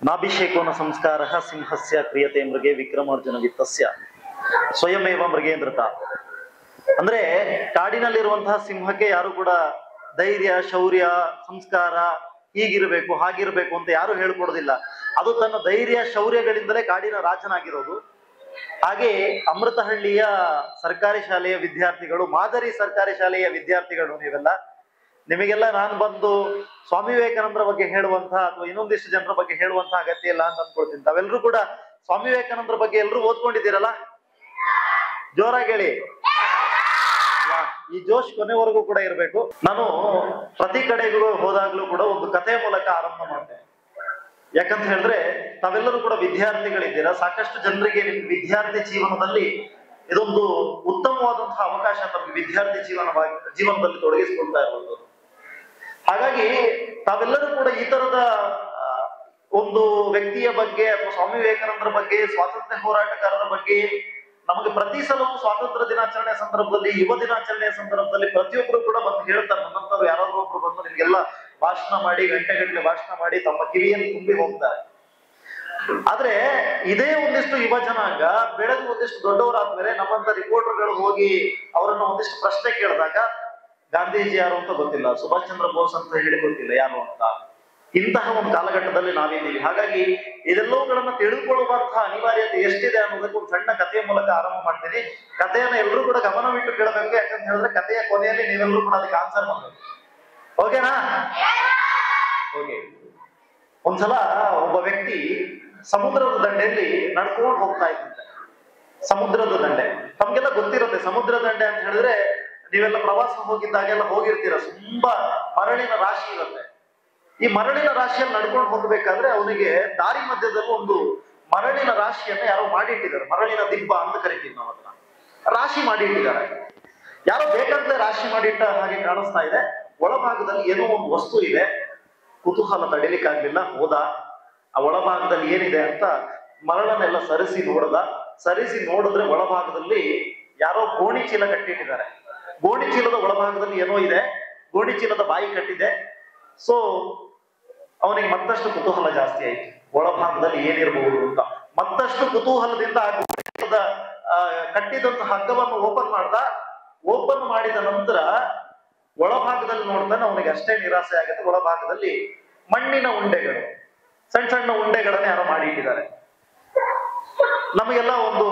ನಾಭಿಷೇಕೋನ ಸಂಸ್ಕಾರ ಸಿಂಹಸ್ಯ ಕ್ರಿಯತೆ ಮೃಗೆ ವಿಕ್ರಮಾರ್ಜುನ ವಿತ್ತಸ್ಯ ಸ್ವಯಮೇವ ಮೃಗೇಂದ್ರತ. ಅಂದ್ರೆ ಕಾಡಿನಲ್ಲಿರುವಂತಹ ಸಿಂಹಕ್ಕೆ ಯಾರು ಕೂಡ ಧೈರ್ಯ, ಶೌರ್ಯ, ಸಂಸ್ಕಾರ ಹೀಗಿರ್ಬೇಕು ಹಾಗಿರ್ಬೇಕು ಅಂತ ಯಾರು ಹೇಳ್ಕೊಡೋದಿಲ್ಲ. ಅದು ತನ್ನ ಧೈರ್ಯ ಶೌರ್ಯಗಳಿಂದಲೇ ಕಾಡಿನ ರಾಜನಾಗಿರೋದು. ಹಾಗೆ ಅಮೃತಹಳ್ಳಿಯ ಸರ್ಕಾರಿ ಶಾಲೆಯ ವಿದ್ಯಾರ್ಥಿಗಳು, ಮಾದರಿ ಸರ್ಕಾರಿ ಶಾಲೆಯ ವಿದ್ಯಾರ್ಥಿಗಳು ನಿಮಗೆಲ್ಲ ನಾನು ಬಂದು ಸ್ವಾಮಿ ವಿವೇಕಾನಂದರ ಬಗ್ಗೆ ಹೇಳುವಂತಹ ಅಥವಾ ಇನ್ನೊಂದಿಷ್ಟು ಜನರ ಬಗ್ಗೆ ಹೇಳುವಂತಹ ಅಗತ್ಯ ಇಲ್ಲ ಅಂತ ಅನ್ಕೊಳ್ತೀನಿ. ತಾವೆಲ್ಲರೂ ಕೂಡ ಸ್ವಾಮಿ ವಿವೇಕಾನಂದರ ಬಗ್ಗೆ ಎಲ್ಲರೂ ಓದ್ಕೊಂಡಿದ್ದೀರಲ್ಲ? ಜೋರಾಗಿ ಹೇಳಿ. ಈ ಜೋಶ್ ಕೊನೆವರೆಗೂ ಕೂಡ ಇರಬೇಕು. ನಾನು ಪ್ರತಿ ಕಡೆಗೂ ಹೋದಾಗ್ಲೂ ಕೂಡ ಒಂದು ಕಥೆಯ ಮೂಲಕ ಆರಂಭ ಮಾಡ್ತೇನೆ. ಯಾಕಂತ ಹೇಳಿದ್ರೆ ತಾವೆಲ್ಲರೂ ಕೂಡ ವಿದ್ಯಾರ್ಥಿಗಳಿದ್ದೀರಾ. ಸಾಕಷ್ಟು ಜನರಿಗೆ ನಿಮ್ ವಿದ್ಯಾರ್ಥಿ ಜೀವನದಲ್ಲಿ ಇದೊಂದು ಉತ್ತಮವಾದಂತಹ ಅವಕಾಶ ನಮ್ಗೆ ವಿದ್ಯಾರ್ಥಿ ಜೀವನದಲ್ಲಿ ತೊಡಗಿಸಿಕೊಳ್ತಾ ಇರುವಂಥದ್ದು. ಹಾಗಾಗಿ ತಾವೆಲ್ಲರೂ ಕೂಡ ಈ ತರದ ಒಂದು ವ್ಯಕ್ತಿಯ ಬಗ್ಗೆ ಅಥವಾ ಸ್ವಾಮಿ ವಿವೇಕಾನಂದರ ಬಗ್ಗೆ, ಸ್ವಾತಂತ್ರ್ಯ ಹೋರಾಟಗಾರರ ಬಗ್ಗೆ ನಮಗೆ ಪ್ರತಿ ಸಲವೂ ಸ್ವಾತಂತ್ರ್ಯ ದಿನಾಚರಣೆ ಸಂದರ್ಭದಲ್ಲಿ, ಯುವ ದಿನಾಚರಣೆಯ ಸಂದರ್ಭದಲ್ಲಿ ಪ್ರತಿಯೊಬ್ಬರು ಕೂಡ ಬಂದು ಹೇಳ್ತಾರೆ. ನನ್ನಂತವ್ರು ಯಾರಾದ್ರೂ ಒಬ್ರು ಬಂದು ನಿಮ್ಗೆಲ್ಲ ಭಾಷಣ ಮಾಡಿ, ಗಂಟೆಗಟ್ಟಲೆ ಭಾಷಣ ಮಾಡಿ ತಮ್ಮ ಕಿವಿಯನ್ನು ತುಂಬಿ ಹೋಗ್ತಾರೆ. ಆದ್ರೆ ಇದೇ ಒಂದಿಷ್ಟು ಯುವ ಜನಾಂಗ ಬೆಳೆದು ಒಂದಿಷ್ಟು ದೊಡ್ಡವರಾದ್ಮೇಲೆ ನಮ್ಮಂತ ರಿಪೋರ್ಟರ್ಗಳು ಹೋಗಿ ಅವರನ್ನ ಒಂದಿಷ್ಟು ಪ್ರಶ್ನೆ ಕೇಳಿದಾಗ ಗಾಂಧೀಜಿ ಯಾರು ಅಂತ ಗೊತ್ತಿಲ್ಲ, ಸುಭಾಷ್ ಚಂದ್ರ ಬೋಸ್ ಅಂತ ಹೇಳಿ ಗೊತ್ತಿಲ್ಲ ಯಾರು ಅಂತ. ಇಂತಹ ಒಂದು ಕಾಲಘಟ್ಟದಲ್ಲಿ ನಾವಿದ್ದೀವಿ. ಹಾಗಾಗಿ ಇದೆಲ್ಲವುಗಳನ್ನ ತಿಳಿದುಕೊಳ್ಳುವಂತಹ ಅನಿವಾರ್ಯತೆ ಎಷ್ಟಿದೆ ಅನ್ನೋದಕ್ಕೆ ಒಂದು ಸಣ್ಣ ಕಥೆಯ ಮೂಲಕ ಆರಂಭ ಮಾಡ್ತೀನಿ. ಕಥೆಯನ್ನ ಎಲ್ಲರೂ ಕೂಡ ಗಮನವಿಟ್ಟು ಕೇಳಬೇಕು. ಯಾಕಂತ ಹೇಳಿದ್ರೆ ಕಥೆಯ ಕೊನೆಯಲ್ಲಿ ನೀವೆಲ್ಲರೂ ಕೂಡ ಅದಕ್ಕೆ ಆನ್ಸರ್ ಮಾಡ್ಬೇಕು. ಓಕೆನಾ? ಓಕೆ. ಒಂದ್ಸಲ ಒಬ್ಬ ವ್ಯಕ್ತಿ ಸಮುದ್ರದ ದಂಡೆಯಲ್ಲಿ ನಡ್ಕೊಂಡು ಹೋಗ್ತಾ ಇದ್ದಂತೆ. ಸಮುದ್ರದ ದಂಡೆ ತಮ್ಗೆಲ್ಲ ಗೊತ್ತಿರುತ್ತೆ. ಸಮುದ್ರ ದಂಡೆ ಅಂತ ಹೇಳಿದ್ರೆ ನೀವೆಲ್ಲ ಪ್ರವಾಸ ಹೋಗಿದ್ದಾಗೆಲ್ಲ ಹೋಗಿರ್ತೀರ. ತುಂಬಾ ಮರಳಿನ ರಾಶಿ ಇರುತ್ತೆ. ಈ ಮರಳಿನ ರಾಶಿಯಲ್ಲಿ ನಡ್ಕೊಂಡು ಹೋಗ್ಬೇಕಾದ್ರೆ ಅವನಿಗೆ ದಾರಿ ಮಧ್ಯದಲ್ಲಿ ಒಂದು ಮರಳಿನ ರಾಶಿಯನ್ನ ಯಾರೋ ಮಾಡಿಟ್ಟಿದ್ದಾರೆ. ಮರಳಿನ ದಿಬ್ಬ ಅಂತ ಕರಿತೀವಿ ನಾವು ಅದನ್ನ. ರಾಶಿ ಮಾಡಿಟ್ಟಿದ್ದಾರೆ. ಯಾರೋ ಬೇಕಂತಲೇ ರಾಶಿ ಮಾಡಿಟ್ಟ ಹಾಗೆ ಕಾಣಿಸ್ತಾ ಇದೆ. ಒಳಭಾಗದಲ್ಲಿ ಏನೋ ಒಂದು ವಸ್ತು ಇದೆ. ಕುತೂಹಲ ತಡಿಲಿಕ್ಕಾಗ್ಲಿಲ್ಲ. ಹೋದ ಆ ಒಳಭಾಗದಲ್ಲಿ ಏನಿದೆ ಅಂತ ಮರಳನ್ನೆಲ್ಲ ಸರಿಸಿ ನೋಡಿದ್ರೆ ಒಳಭಾಗದಲ್ಲಿ ಯಾರೋ ಗೋಣಿ ಚೀಲ ಕಟ್ಟಿಟ್ಟಿದ್ದಾರೆ. ಗೋಣಿ ಚೀಲದ ಒಳಭಾಗದಲ್ಲಿ ಏನೋ ಇದೆ. ಗೋಣಿ ಚೀಲದ ಬಾಯಿ ಕಟ್ಟಿದೆ. ಸೊ ಅವನಿಗೆ ಮತ್ತಷ್ಟು ಕುತೂಹಲ ಜಾಸ್ತಿ ಆಯ್ತು. ಒಳಭಾಗದಲ್ಲಿ ಏನಿರಬಹುದು ಅಂತ ಮತ್ತಷ್ಟು ಕುತೂಹಲದಿಂದ ಕಟ್ಟಿದಂತಹ ಹಗ್ಗವನ್ನು ಓಪನ್ ಮಾಡಿದ ನಂತರ ಒಳಭಾಗದಲ್ಲಿ ನೋಡ್ತಾನೆ. ಅವನಿಗೆ ಅಷ್ಟೇ ನಿರಾಸೆ ಆಗುತ್ತೆ. ಒಳಭಾಗದಲ್ಲಿ ಮಣ್ಣಿನ ಉಂಡೆಗಳು, ಸಣ್ಣ ಸಣ್ಣ ಉಂಡೆಗಳನ್ನ ಯಾರೋ ಮಾಡಿ ಇಟ್ಟಿದ್ದಾರೆ. ನಮಗೆಲ್ಲ ಒಂದು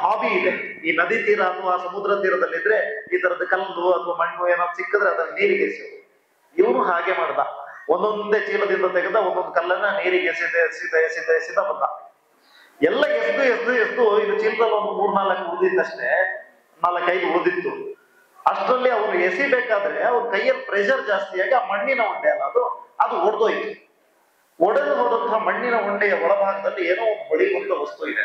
ಹಾಬಿ ಇದೆ. ಈ ನದಿ ತೀರ ಅಥವಾ ಸಮುದ್ರ ತೀರದಲ್ಲಿದ್ರೆ ಈ ತರದ ಕಲ್ಲು ಅಥವಾ ಮಣ್ಣು ಏನಾದ್ರು ಸಿಕ್ಕಿದ್ರೆ ಅದನ್ನ ನೀರಿಗೆ ಎಸೆಯೋದು. ಇವನು ಹಾಗೆ ಮಾಡ್ದ. ಒಂದೊಂದೇ ಚೀಲದಿಂದ ತೆಗೆದ ಒಂದೊಂದು ಕಲ್ಲನ್ನ ನೀರಿಗೆ ಎಸಿದ ಬಂದ. ಎಲ್ಲ ಎಸ್ದು ಇದು ಚೀಲದಲ್ಲಿ ಒಂದು 3-4 ಉಳಿದಿದ್ದಷ್ಟೇ, 4-5 ಉಳಿದಿತ್ತು. ಅಷ್ಟರಲ್ಲಿ ಅವನು ಎಸಿಬೇಕಾದ್ರೆ ಅವ್ರ ಕೈಯಲ್ಲಿ ಪ್ರೆಷರ್ ಜಾಸ್ತಿಯಾಗಿ ಆ ಮಣ್ಣಿನ ಉಂಡೆ ಅಲ್ಲ ಅದು ಒಡೆದೋಯ್ತು. ಒಡೆದು ಹೋದಂತಹ ಮಣ್ಣಿನ ಉಂಡೆಯ ಒಳಭಾಗದಲ್ಲಿ ಏನೋ ಒಂದು ಹೊಳೆಯುವಂತ ವಸ್ತು ಇದೆ.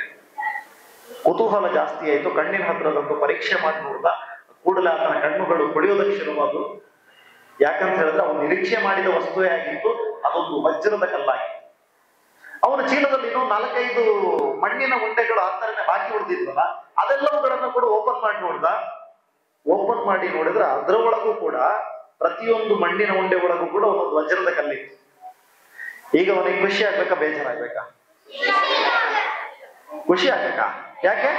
ಕುತೂಹಲ ಜಾಸ್ತಿ ಆಯ್ತು. ಕಣ್ಣಿನ ಹತ್ರದಂತೂ ಪರೀಕ್ಷೆ ಮಾಡಿ ನೋಡ್ದ. ಕೂಡಲೇ ಆತನ ಕಣ್ಣುಗಳು ಹೊಳೆಯೋದಕ್ಕೆ ಶುರುವಾದವು. ಯಾಕಂತ ಹೇಳಿದ್ರೆ ಅವನು ನಿರೀಕ್ಷೆ ಮಾಡಿದ ವಸ್ತುವೇ ಆಗಿತ್ತು. ಅದೊಂದು ವಜ್ರದ ಕಲ್ಲಾಗಿತ್ತು. ಅವನ ಚೀಲದಲ್ಲಿ ಇನ್ನೂ 4-5 ಮಣ್ಣಿನ ಉಂಡೆಗಳು ಆ ಥರನೇ ಬಾಕಿ ಉಳಿದಿದ್ವಲ್ಲ, ಅದೆಲ್ಲವುಗಳನ್ನ ಕೂಡ ಓಪನ್ ಮಾಡಿ ನೋಡಿದ್ರೆ ಅದರ ಒಳಗೂ ಕೂಡ ಪ್ರತಿಯೊಂದು ಮಣ್ಣಿನ ಉಂಡೆ ಒಳಗೂ ಕೂಡ ಒಂದೊಂದು ವಜ್ರದ ಕಲ್ಲಿತ್ತು. ಈಗ ಅವನಿಗೆ ಖುಷಿ ಆಗ್ಬೇಕಾ ಬೇಜಾರಾಗ್ಬೇಕಾ? ಖುಷಿ ಆಗ್ಬೇಕಾ? ಯಾಕೆ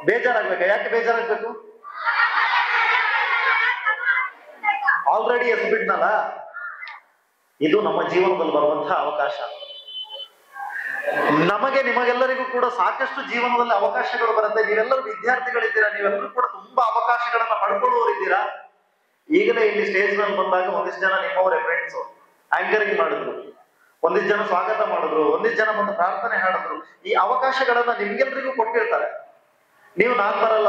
ಬೇಜಾರಾಗ್ಬೇಕಾ? ಯಾಕೆ ಬೇಜಾರಾಗ್ಬೇಕು? ಆಲ್ರೆಡಿ ಎಸ್ಬಿಟ್ನಲ್ಲ. ಇದು ನಮ್ಮ ಜೀವನದಲ್ಲಿ ಬರುವಂತಹ ಅವಕಾಶ. ನಿಮಗೆಲ್ಲರಿಗೂ ಕೂಡ ಸಾಕಷ್ಟು ಜೀವನದಲ್ಲಿ ಅವಕಾಶಗಳು ಬರುತ್ತೆ. ನೀವೆಲ್ಲರೂ ವಿದ್ಯಾರ್ಥಿಗಳಿದ್ದೀರಾ. ನೀವೆಲ್ಲರೂ ಕೂಡ ತುಂಬಾ ಅವಕಾಶಗಳನ್ನ ಪಡ್ಕೊಳ್ಳುವವರಿದ್ದೀರಾ. ಈಗಲೇ ಇಲ್ಲಿ ಸ್ಟೇಜ್ ನಲ್ಲಿ ಬಂದಾಗ ಒಂದಿಷ್ಟು ಜನ ನಿಮ್ಮವರೇ ಫ್ರೆಂಡ್ಸ್ ಆಂಕರಿಂಗ್ ಮಾಡಿದ್ರು, ಒಂದಿಷ್ಟು ಜನ ಸ್ವಾಗತ ಮಾಡಿದ್ರು, ಒಂದಿಷ್ಟು ಜನ ಬಂದು ಪ್ರಾರ್ಥನೆ ಹಾಡಿದ್ರು. ಈ ಅವಕಾಶಗಳನ್ನ ನಿಮ್ಗೆಲ್ರಿಗೂ ಕೊಟ್ಟಿರ್ತಾರೆ. ನೀವು ನಾನ್ ಬರಲ್ಲ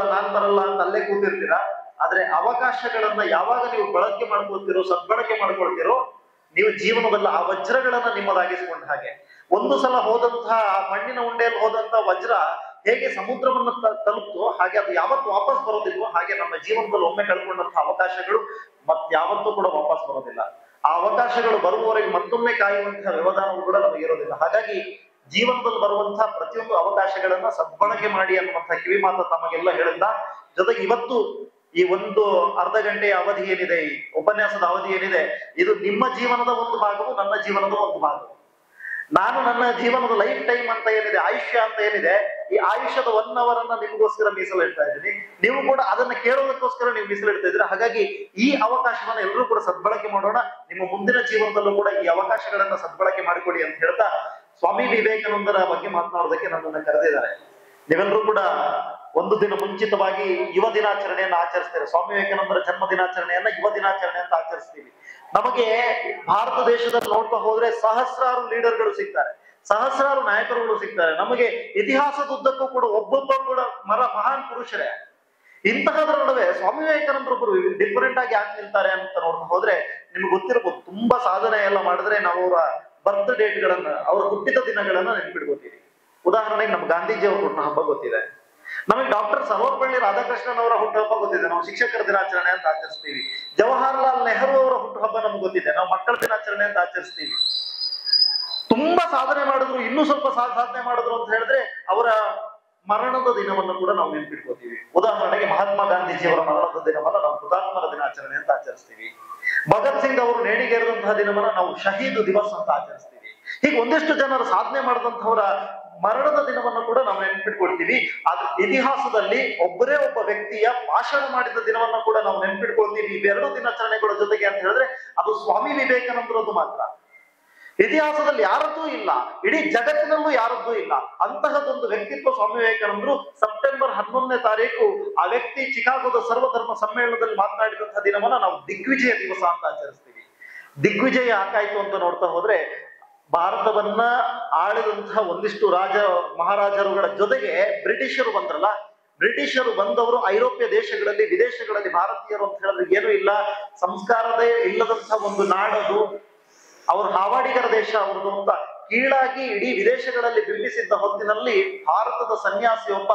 ಅಂತ ಅಲ್ಲೇ ಕೂತಿರ್ತೀರಾ. ಆದ್ರೆ ಅವಕಾಶಗಳನ್ನ ಯಾವಾಗ ನೀವು ಬಳಕೆ ಮಾಡ್ಕೊಳ್ತೀರೋ, ಸದ್ಬಳಕೆ ಮಾಡ್ಕೊಳ್ತೀರೋ, ನೀವು ಜೀವನದಲ್ಲಿ ಆ ವಜ್ರಗಳನ್ನ ನಿಮ್ಮದಾಗಿಸ್ಕೊಂಡ ಹಾಗೆ. ಒಂದು ಸಲ ಹೋದಂತಹ ಮಣ್ಣಿನ ಉಂಡೆಯಲ್ಲಿ ಹೋದಂತಹ ವಜ್ರ ಹೇಗೆ ಸಮುದ್ರವನ್ನು ತಲುಪ್ತೋ ಹಾಗೆ ಅದು ಯಾವತ್ತು ವಾಪಸ್ ಬರೋದಿಲ್ವೋ ಹಾಗೆ ನಮ್ಮ ಜೀವನದಲ್ಲಿ ಒಮ್ಮೆ ಕಳ್ಕೊಂಡಂತಹ ಅವಕಾಶಗಳು ಯಾವತ್ತೂ ಕೂಡ ವಾಪಸ್ ಬರೋದಿಲ್ಲ. ಆ ಅವಕಾಶಗಳು ಬರುವವರೆಗೆ ಮತ್ತೊಮ್ಮೆ ಕಾಯುವಂತಹ ವ್ಯವಧಾನವು ಕೂಡ ನಮಗಿರೋದಿಲ್ಲ. ಹಾಗಾಗಿ ಜೀವನದಲ್ಲಿ ಬರುವಂತಹ ಪ್ರತಿಯೊಂದು ಅವಕಾಶಗಳನ್ನ ಸದ್ಬಳಕೆ ಮಾಡಿ ಅನ್ನುವಂತಹ ಕಿವಿ ಮಾತು ತಮಗೆಲ್ಲ ಹೇಳಿದ ಜೊತೆಗೆ ಇವತ್ತು ಈ ಒಂದು ಅರ್ಧ ಗಂಟೆಯ ಅವಧಿ ಏನಿದೆ, ಈ ಉಪನ್ಯಾಸದ ಅವಧಿ ಏನಿದೆ, ಇದು ನಿಮ್ಮ ಜೀವನದ ಒಂದು ಭಾಗವು, ನನ್ನ ಜೀವನದ ಒಂದು ಭಾಗವು. ನಾನು ನನ್ನ ಜೀವನದ ಲೈಫ್ ಟೈಮ್ ಅಂತ ಏನಿದೆ, ಆಯುಷ್ಯ ಅಂತ ಏನಿದೆ, ಈ ಆಯುಷ್ಯದ 1 hour ನಿಮಗೋಸ್ಕರ ಮೀಸಲಿಡ್ತಾ ಇದ್ದೀನಿ. ನೀವು ಕೂಡ ಅದನ್ನ ಕೇಳೋದಕ್ಕೋಸ್ಕರ ನೀವು ಮೀಸಲಿಡ್ತಾ ಇದ್ದೀರಾ. ಹಾಗಾಗಿ ಈ ಅವಕಾಶವನ್ನ ಎಲ್ಲರೂ ಕೂಡ ಸದ್ಬಳಕೆ ಮಾಡೋಣ. ನಿಮ್ಮ ಮುಂದಿನ ಜೀವನದಲ್ಲೂ ಕೂಡ ಈ ಅವಕಾಶಗಳನ್ನ ಸದ್ಬಳಕೆ ಮಾಡಿಕೊಡಿ ಅಂತ ಹೇಳ್ತಾ, ಸ್ವಾಮಿ ವಿವೇಕಾನಂದರ ಬಗ್ಗೆ ಮಾತನಾಡೋದಕ್ಕೆ ನನ್ನನ್ನು ಕರೆದಿದ್ದಾರೆ. ನೀವೆಲ್ಲರೂ ಕೂಡ ಒಂದು ದಿನ ಮುಂಚಿತವಾಗಿ ಯುವ ದಿನಾಚರಣೆಯನ್ನು ಆಚರಿಸ್ತೇವೆ. ಸ್ವಾಮಿ ವಿವೇಕಾನಂದರ ಜನ್ಮ ದಿನಾಚರಣೆಯನ್ನ ಯುವ ದಿನಾಚರಣೆ ಅಂತ ಆಚರಿಸ್ತೀವಿ. ನಮಗೆ ಭಾರತ ದೇಶದಲ್ಲಿ ನೋಡ್ತಾ ಹೋದ್ರೆ ಸಹಸ್ರಾರು ಲೀಡರ್ಗಳು ಸಿಗ್ತಾರೆ, ಸಹಸ್ರಾರು ನಾಯಕರುಗಳು ಸಿಗ್ತಾರೆ. ನಮಗೆ ಇತಿಹಾಸದುದ್ದಕ್ಕೂ ಕೂಡ ಒಬ್ಬೊಬ್ಬ ಕೂಡ ಮಹಾನ್ ಪುರುಷರೇ. ಇಂತಹದ್ರ ನಡುವೆ ಸ್ವಾಮಿ ವಿವೇಕಾನಂದರೊಬ್ಬರು ಡಿಫರೆಂಟ್ ಆಗಿ ಯಾಕೆ ನಿಲ್ತಾರೆ ಅಂತ ನೋಡ್ತಾ ಹೋದ್ರೆ ನಿಮ್ಗೆ ಗೊತ್ತಿರಬಹುದು. ತುಂಬಾ ಸಾಧನೆ ಎಲ್ಲ ಮಾಡಿದ್ರೆ ನಾವು ಅವರ ಬರ್ತ್ ಡೇಟ್ಗಳನ್ನ, ಅವರ ಹುಟ್ಟಿದ ದಿನಗಳನ್ನ ನೆನ್ಪಿಡ್ಕೋತೀವಿ. ಉದಾಹರಣೆಗೆ ನಮ್ಗೆ ಗಾಂಧೀಜಿ ಅವರ ಹುಟ್ಟಿನ ಹಬ್ಬ ಗೊತ್ತಿದೆ, ನಮಗೆ ಡಾಕ್ಟರ್ ಸರ್ವಪಳ್ಳಿ ರಾಧಾಕೃಷ್ಣನ್ ಅವರ ಹುಟ್ಟುಹಬ್ಬ ಗೊತ್ತಿದೆ, ನಾವು ಶಿಕ್ಷಕರ ದಿನಾಚರಣೆ ಅಂತ ಆಚರಿಸ್ತೀವಿ. ಜವಾಹರ್ಲಾಲ್ ನೆಹರು ಅವರ ಹುಟ್ಟುಹಬ್ಬ ನಮ್ಗೆ ಗೊತ್ತಿದೆ, ನಾವು ಮಕ್ಕಳ ದಿನಾಚರಣೆ ಅಂತ ಆಚರಿಸ್ತೀವಿ. ತುಂಬಾ ಸಾಧನೆ ಮಾಡಿದ್ರು, ಇನ್ನೂ ಸ್ವಲ್ಪ ಸಾಧನೆ ಮಾಡಿದ್ರು ಅಂತ ಹೇಳಿದ್ರೆ ಅವರ ಮರಣದ ದಿನವನ್ನು ಕೂಡ ನಾವು ನೆನ್ಪಿಟ್ಕೋತೀವಿ. ಉದಾಹರಣೆಗೆ ಮಹಾತ್ಮ ಗಾಂಧೀಜಿ ಅವರ ಮರಣದ ದಿನವನ್ನ ನಾವು ಹುತಾತ್ಮರ ದಿನಾಚರಣೆ ಅಂತ ಆಚರಿಸ್ತೀವಿ. ಭಗತ್ ಸಿಂಗ್ ಅವರು ನೇಣಿಗೇರಿದಂತಹ ದಿನವನ್ನ ನಾವು ಶಹೀದ್ ದಿವಸ್ ಅಂತ ಆಚರಿಸ್ತೀವಿ. ಹೀಗೆ ಒಂದಿಷ್ಟು ಜನರು ಸಾಧನೆ ಮಾಡಿದಂತಹವರ ಮರಣದ ದಿನವನ್ನು ಕೂಡ ನಾವು ನೆನ್ಪಿಟ್ಕೊಳ್ತೀವಿ. ಆದ್ರೆ ಇತಿಹಾಸದಲ್ಲಿ ಒಬ್ಬರೇ ಒಬ್ಬ ವ್ಯಕ್ತಿಯ ಭಾಷಣ ಮಾಡಿದ ದಿನವನ್ನ ಕೂಡ ನಾವು ನೆನ್ಪಿಟ್ಕೊಳ್ತೀವಿ. ಇವೆರಡು ದಿನಾಚರಣೆಗಳ ಜೊತೆಗೆ ಅಂತ ಹೇಳಿದ್ರೆ ಅದು ಸ್ವಾಮಿ ವಿವೇಕಾನಂದರದ್ದು ಮಾತ್ರ. ಇತಿಹಾಸದಲ್ಲಿ ಯಾರದ್ದೂ ಇಲ್ಲ, ಇಡೀ ಜಗತ್ತಿನಲ್ಲೂ ಯಾರದ್ದೂ ಇಲ್ಲ. ಅಂತಹದೊಂದು ವ್ಯಕ್ತಿತ್ವ ಸ್ವಾಮಿ ವಿವೇಕಾನಂದರು. ಸೆಪ್ಟೆಂಬರ್ 11ನೇ ತಾರೀಕು ಆ ವ್ಯಕ್ತಿ ಚಿಕಾಗೋದ ಸರ್ವಧರ್ಮ ಸಮ್ಮೇಳನದಲ್ಲಿ ಮಾತನಾಡಿದಂತಹ ದಿನವನ್ನ ನಾವು ದಿಗ್ವಿಜಯ ದಿವಸ ಅಂತ ಆಚರಿಸ್ತೀವಿ. ದಿಗ್ವಿಜಯ ಯಾಕಾಯ್ತು ಅಂತ ನೋಡ್ತಾ ಹೋದ್ರೆ, ಭಾರತವನ್ನ ಆಳಿದಂತಹ ಒಂದಿಷ್ಟು ಮಹಾರಾಜರುಗಳ ಜೊತೆಗೆ ಬ್ರಿಟಿಷರು ಬಂದ್ರಲ್ಲ, ಬ್ರಿಟಿಷರು ಬಂದವರು ಐರೋಪ್ಯ ದೇಶಗಳಲ್ಲಿ, ವಿದೇಶಗಳಲ್ಲಿ ಭಾರತೀಯರು ಅಂತ ಹೇಳಿದ್ರೆ ಏನೂ ಇಲ್ಲ, ಸಂಸ್ಕಾರದೇ ಇಲ್ಲದಂತಹ ಒಂದು ನಾಡದು, ಅವ್ರ ಹಾವಾಡಿಗರ ದೇಶ ಅವ್ರದ್ದು ಅಂತ ಕೀಳಾಗಿ ಇಡೀ ವಿದೇಶಗಳಲ್ಲಿ ಬಿಂಬಿಸಿದ್ದ ಹೊತ್ತಿನಲ್ಲಿ ಭಾರತದ ಸನ್ಯಾಸಿಯೊಬ್ಬ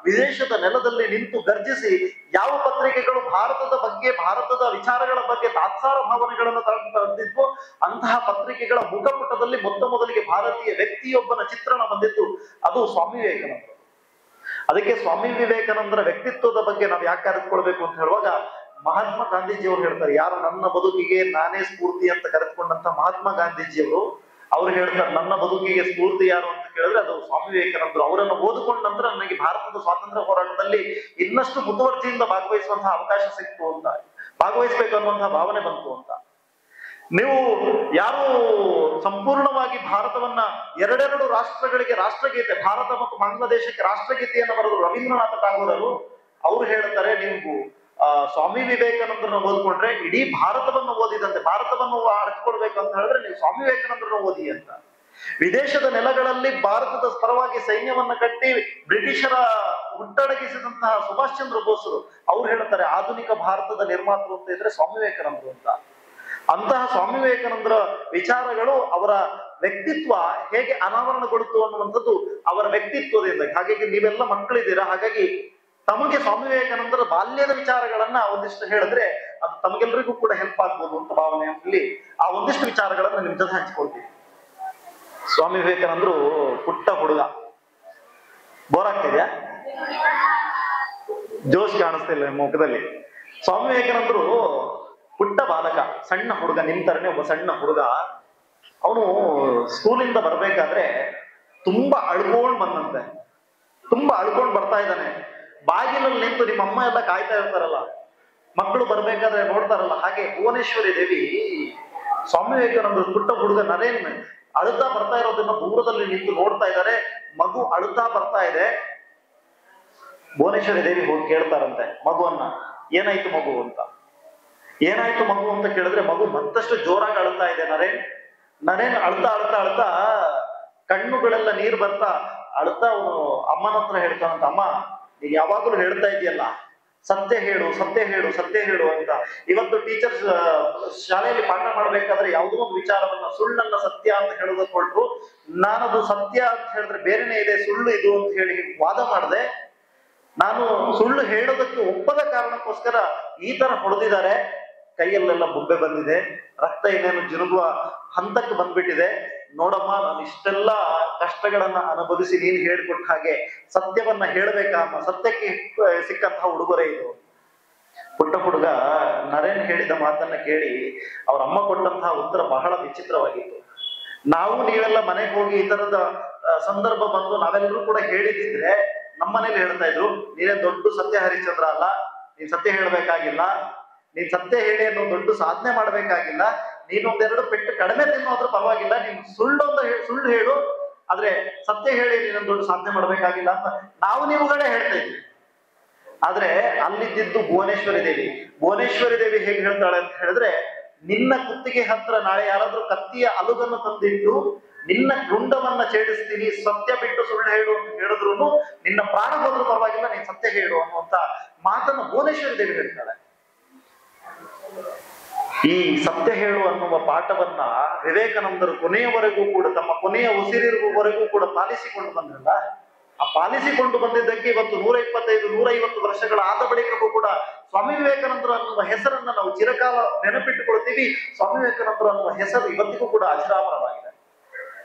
ವಿದೇಶದ ನೆಲದಲ್ಲಿ ನಿಂತು ಗರ್ಜಿಸಿ ಯಾವ ಪತ್ರಿಕೆಗಳು ಭಾರತದ ಬಗ್ಗೆ, ಭಾರತದ ವಿಚಾರಗಳ ಬಗ್ಗೆ ತಾತ್ಸಾರ ಭಾವನೆಗಳನ್ನು ತಂದಿದ್ವು ಅಂತಹ ಪತ್ರಿಕೆಗಳ ಮುಖಪುಟದಲ್ಲಿ ಮೊದಲಿಗೆ ಭಾರತೀಯ ವ್ಯಕ್ತಿಯೊಬ್ಬನ ಚಿತ್ರಣ ಬಂದಿತ್ತು. ಅದು ಸ್ವಾಮಿ ವಿವೇಕಾನಂದರು. ಅದಕ್ಕೆ ಸ್ವಾಮಿ ವಿವೇಕಾನಂದರ ವ್ಯಕ್ತಿತ್ವದ ಬಗ್ಗೆ ನಾವು ಯಾಕೆ ಅರಿತುಕೊಳ್ಬೇಕು ಅಂತ ಹೇಳುವಾಗ, ಮಹಾತ್ಮ ಗಾಂಧೀಜಿಯವರು ಹೇಳ್ತಾರೆ, ಯಾರು ನನ್ನ ಬದುಕಿಗೆ ನಾನೇ ಸ್ಫೂರ್ತಿ ಅಂತ ಕರೆದುಕೊಂಡಂತ ಮಹಾತ್ಮ ಗಾಂಧೀಜಿಯವರು ಅವ್ರು ಹೇಳ್ತಾರೆ, ನನ್ನ ಬದುಕಿಗೆ ಸ್ಫೂರ್ತಿ ಯಾರು ಅಂತ ಕೇಳಿದ್ರೆ ಅದು ಸ್ವಾಮಿ ವಿವೇಕಾನಂದರು. ಅವರನ್ನು ಓದಿಕೊಂಡ ನಂತರ ನನಗೆ ಭಾರತದ ಸ್ವಾತಂತ್ರ್ಯ ಹೋರಾಟದಲ್ಲಿ ಇನ್ನಷ್ಟು ಮುತುವರ್ಜಿಯಿಂದ ಭಾಗವಹಿಸುವಂತಹ ಅವಕಾಶ ಸಿಕ್ತು ಅಂತ, ಭಾಗವಹಿಸಬೇಕು ಅನ್ನುವಂತಹ ಭಾವನೆ ಬಂತು ಅಂತ. ನೀವು ಯಾರು ಸಂಪೂರ್ಣವಾಗಿ ಭಾರತವನ್ನ ಎರಡೆರಡು ರಾಷ್ಟ್ರಗಳಿಗೆ ರಾಷ್ಟ್ರಗೀತೆ, ಭಾರತ ಮತ್ತು ಬಾಂಗ್ಲಾದೇಶಕ್ಕೆ ರಾಷ್ಟ್ರಗೀತೆಯನ್ನು ಬರೆದು ರವೀಂದ್ರನಾಥ ಟಾಗೋರರು ಅವ್ರು ಹೇಳ್ತಾರೆ, ನೀವು ಸ್ವಾಮಿ ವಿವೇಕಾನಂದರನ್ನ ಓದ್ಕೊಂಡ್ರೆ ಇಡೀ ಭಾರತವನ್ನು ಓದಿದಂತೆ, ಭಾರತವನ್ನು ಅರ್ಥಕೊಳ್ಬೇಕು ಅಂತ ಹೇಳಿದ್ರೆ ನೀವು ಸ್ವಾಮಿ ವಿವೇಕಾನಂದರನ್ನ ಓದಿ ಅಂತ. ವಿದೇಶದ ನೆಲಗಳಲ್ಲಿ ಭಾರತದ ಪರವಾಗಿ ಸೈನ್ಯವನ್ನ ಕಟ್ಟಿ ಬ್ರಿಟಿಷರ ಹುಟ್ಟಡಗಿಸಿದಂತಹ ಸುಭಾಷ್ ಚಂದ್ರ ಬೋಸರು ಅವ್ರು ಹೇಳ್ತಾರೆ, ಆಧುನಿಕ ಭಾರತದ ನಿರ್ಮಾತೃ ಅಂತ ಇದ್ರೆ ಸ್ವಾಮಿ ವಿವೇಕಾನಂದರು ಅಂತ. ಅಂತಹ ಸ್ವಾಮಿ ವಿವೇಕಾನಂದರ ವಿಚಾರಗಳು, ಅವರ ವ್ಯಕ್ತಿತ್ವ ಹೇಗೆ ಅನಾವರಣಗೊಳ್ತು ಅನ್ನುವಂಥದ್ದು ಅವರ ವ್ಯಕ್ತಿತ್ವದಿಂದ. ಹಾಗಾಗಿ ನೀವೆಲ್ಲ ಮಕ್ಕಳಿದ್ದೀರಾ, ಹಾಗಾಗಿ ತಮಗೆ ಸ್ವಾಮಿ ವಿವೇಕಾನಂದರ ಬಾಲ್ಯದ ವಿಚಾರಗಳನ್ನ ಒಂದಿಷ್ಟು ಹೇಳಿದ್ರೆ ಅದು ತಮಗೆಲ್ಲರಿಗೂ ಕೂಡ ಹೆಲ್ಪ್ ಆಗ್ಬೋದು ಅಂತ ಭಾವನೆಯಲ್ಲಿ ಆ ಒಂದಿಷ್ಟು ವಿಚಾರಗಳನ್ನ ನಿಮ್ ಜೊತೆ ಹಂಚಿಕೊಳ್ತೀವಿ. ಸ್ವಾಮಿ ವಿವೇಕಾನಂದರು ಪುಟ್ಟ ಹುಡುಗ. ಬೋರ್ ಆಗ್ತಿದ್ಯಾ? ಜೋಶ್ ಕಾಣಿಸ್ತಿಲ್ಲ ನಿಮ್ಮ ಮುಖದಲ್ಲಿ. ಸ್ವಾಮಿ ವಿವೇಕಾನಂದರು ಪುಟ್ಟ ಬಾಲಕ, ಸಣ್ಣ ಹುಡುಗ, ನಿಮ್ ತರನೇ ಒಬ್ಬ ಸಣ್ಣ ಹುಡುಗ. ಅವನು ಸ್ಕೂಲಿಂದ ಬರ್ಬೇಕಾದ್ರೆ ತುಂಬಾ ಅಳ್ಕೊಂಡ್ ಬಂದಂತೆ, ತುಂಬಾ ಅಳ್ಕೊಂಡ್ ಬರ್ತಾ ಇದ್ದಾನೆ. ಬಾಗಿಲಲ್ಲಿ ನಿಂತು ನಿಮ್ಮ ಅಮ್ಮ ಎಲ್ಲ ಕಾಯ್ತಾ ಇರ್ತಾರಲ್ಲ, ಮಕ್ಕಳು ಬರ್ಬೇಕಾದ್ರೆ ನೋಡ್ತಾರಲ್ಲ, ಹಾಗೆ ಭುವನೇಶ್ವರಿ ದೇವಿ ಸ್ವಾಮಿ ವಿವೇಕಾನಂದರು ಪುಟ್ಟ ಹುಡುಗ ನರೇನ್ ಅಳುತ್ತಾ ಬರ್ತಾ ಇರೋದನ್ನ ದೂರದಲ್ಲಿ ನಿಂತು ನೋಡ್ತಾ ಇದ್ದಾರೆ. ಮಗು ಅಳುತ್ತಾ ಬರ್ತಾ ಇದೆ. ಭುವನೇಶ್ವರಿ ದೇವಿ ಹೋಗಿ ಕೇಳ್ತಾರಂತೆ ಮಗುವನ್ನ, ಏನಾಯ್ತು ಮಗು ಅಂತ. ಏನಾಯ್ತು ಮಗು ಅಂತ ಕೇಳಿದ್ರೆ ಮಗು ಮತ್ತಷ್ಟು ಜೋರಾಗಿ ಅಳುತ್ತಾ ಇದೆ. ನರೇನ್ ಅಳ್ತಾ ಅಳ್ತಾ ಅಳ್ತಾ ಕಣ್ಣುಗಳೆಲ್ಲ ನೀರು ಬರ್ತಾ ಅಳ್ತಾ ಅವನು ಅಮ್ಮನ ಹತ್ರ ಹೇಳ್ತಾನಂತ, ಅಮ್ಮ ನೀನ್ ಯಾವಾಗಲೂ ಹೇಳ್ತಾ ಇದೆಯಲ್ಲ, ಸತ್ಯ ಹೇಳು ಸತ್ಯ ಹೇಳು ಸತ್ಯ ಹೇಳು ಅಂತ. ಇವತ್ತು ಟೀಚರ್ಸ್ ಶಾಲೆಯಲ್ಲಿ ಪಾಠ ಮಾಡ್ಬೇಕಾದ್ರೆ ಯಾವುದೋ ಒಂದು ವಿಚಾರವನ್ನ ಸುಳ್ಳನ್ನ ಸತ್ಯ ಅಂತ ಹೇಳೋದಕ್ಕೆ ಹೊರಟ್ರು. ನಾನದು ಸತ್ಯ ಅಂತ ಹೇಳಿದ್ರೆ ಬೇರೆನೇ ಇದೆ, ಸುಳ್ಳು ಇದು ಅಂತ ಹೇಳಿ ವಾದ ಮಾಡಿದೆ. ನಾನು ಸುಳ್ಳು ಹೇಳೋದಕ್ಕೆ ಒಪ್ಪದ ಕಾರಣಕ್ಕೋಸ್ಕರ ಈ ತರ ಹೊಡೆದಿದ್ದಾರೆ. ಕೈಯಲ್ಲೆಲ್ಲ ಬೊಬ್ಬೆ ಬಂದಿದೆ, ರಕ್ತ ಇನ್ನೇನು ಜಿರುಗುವ ಹಂತಕ್ಕೆ ಬಂದ್ಬಿಟ್ಟಿದೆ. ನೋಡಮ್ಮ, ನಾನು ಇಷ್ಟೆಲ್ಲ ಕಷ್ಟಗಳನ್ನ ಅನುಭವಿಸಿ ನೀನು ಹೇಳ್ಕೊಟ್ಟ ಹಾಗೆ ಸತ್ಯವನ್ನ ಹೇಳ್ಬೇಕಮ್ಮ, ಸತ್ಯಕ್ಕೆ ಸಿಕ್ಕಂತಹ ಉಡುಗೊರೆ ಇದು. ಪುಟ್ಟ ಹುಡುಗ ನರೇನ್ ಹೇಳಿದ ಮಾತನ್ನ ಕೇಳಿ ಅವ್ರ ಅಮ್ಮ ಕೊಟ್ಟಂತಹ ಉತ್ತರ ಬಹಳ ವಿಚಿತ್ರವಾಗಿತ್ತು. ನಾವು ನೀವೆಲ್ಲ ಮನೆಗೆ ಹೋಗಿ ಈ ತರದ ಸಂದರ್ಭ ಬಂದು ನಾವೆಲ್ಲರೂ ಕೂಡ ಹೇಳಿದ್ರೆ ನಮ್ಮನೇಲಿ ಹೇಳ್ತಾ ಇದ್ರು, ನೀನೇ ದೊಡ್ಡ ಸತ್ಯ ಹರಿಶ್ಚಂದ್ರ ಅಲ್ಲ, ನೀನ್ ಸತ್ಯ ಹೇಳ್ಬೇಕಾಗಿಲ್ಲ, ನೀನ್ ಸತ್ಯ ಹೇಳಿ ಅನ್ನೋ ದೊಡ್ಡ ಸಾಧನೆ ಮಾಡ್ಬೇಕಾಗಿಲ್ಲ, ನೀನೊಂದೆರಡು ಪೆಟ್ಟು ಕಡಿಮೆ ತಿನ್ನೋದ್ರ ಪರವಾಗಿಲ್ಲ, ನೀನ್ ಸುಳ್ಳು ಹೇಳು, ಆದ್ರೆ ಸತ್ಯ ಹೇಳಿ ನೀನೊಂದು ದೊಡ್ಡ ಸಾಧನೆ ಮಾಡ್ಬೇಕಾಗಿಲ್ಲ ಅಂತ ನಾವು ನೀವುಗಳೇ ಹೇಳ್ತಾ ಇದ್ವಿ. ಆದ್ರೆ ಅಲ್ಲಿದ್ದು ಭುವನೇಶ್ವರಿ ದೇವಿ ಹೇಗೆ ಹೇಳ್ತಾಳೆ ಅಂತ ಹೇಳಿದ್ರೆ, ನಿನ್ನ ಕುತ್ತಿಗೆ ಹತ್ರ ನಾಳೆ ಯಾರಾದ್ರೂ ಕತ್ತಿಯ ಅಲುಗನ್ನು ತಂದಿಟ್ಟು ನಿನ್ನ ಗುಂಡವನ್ನ ಛೇಡಿಸ್ತೀನಿ, ಸತ್ಯ ಬಿಟ್ಟು ಸುಳ್ಳು ಹೇಳು ಅಂತ ಹೇಳಿದ್ರು ನಿನ್ನ ಪ್ರಾಣ ಹೋದ್ರೂ ಪರವಾಗಿಲ್ಲ, ನೀನ್ ಸತ್ಯ ಹೇಳು ಅನ್ನುವಂತ ಮಾತನ್ನು ಭುವನೇಶ್ವರಿ ದೇವಿ ಹೇಳ್ತಾಳೆ. ಈ ಸತ್ಯ ಹೇಳು ಅನ್ನುವ ಪಾಠವನ್ನ ವಿವೇಕಾನಂದರು ಕೊನೆಯವರೆಗೂ ಕೂಡ, ತಮ್ಮ ಕೊನೆಯ ಉಸಿರಿರುವವರೆಗೂ ಕೂಡ ಪಾಲಿಸಿಕೊಂಡು ಬಂದ್ರಲ್ಲ. ಆ ಪಾಲಿಸಿಕೊಂಡು ಬಂದಿದ್ದಕ್ಕೆ ಇವತ್ತು 125, 150 ವರ್ಷಗಳ ಆದ ಬಳಿಕವೂ ಕೂಡ ಸ್ವಾಮಿ ವಿವೇಕಾನಂದರು ಅನ್ನುವ ಹೆಸರನ್ನ ನಾವು ಚಿರಕಾಲ ನೆನಪಿಟ್ಟುಕೊಳ್ತೀವಿ. ಸ್ವಾಮಿ ವಿವೇಕಾನಂದರು ಅನ್ನುವ ಹೆಸರು ಇವತ್ತಿಗೂ ಕೂಡ ಅಜರಾಮರವಾಗಿದೆ.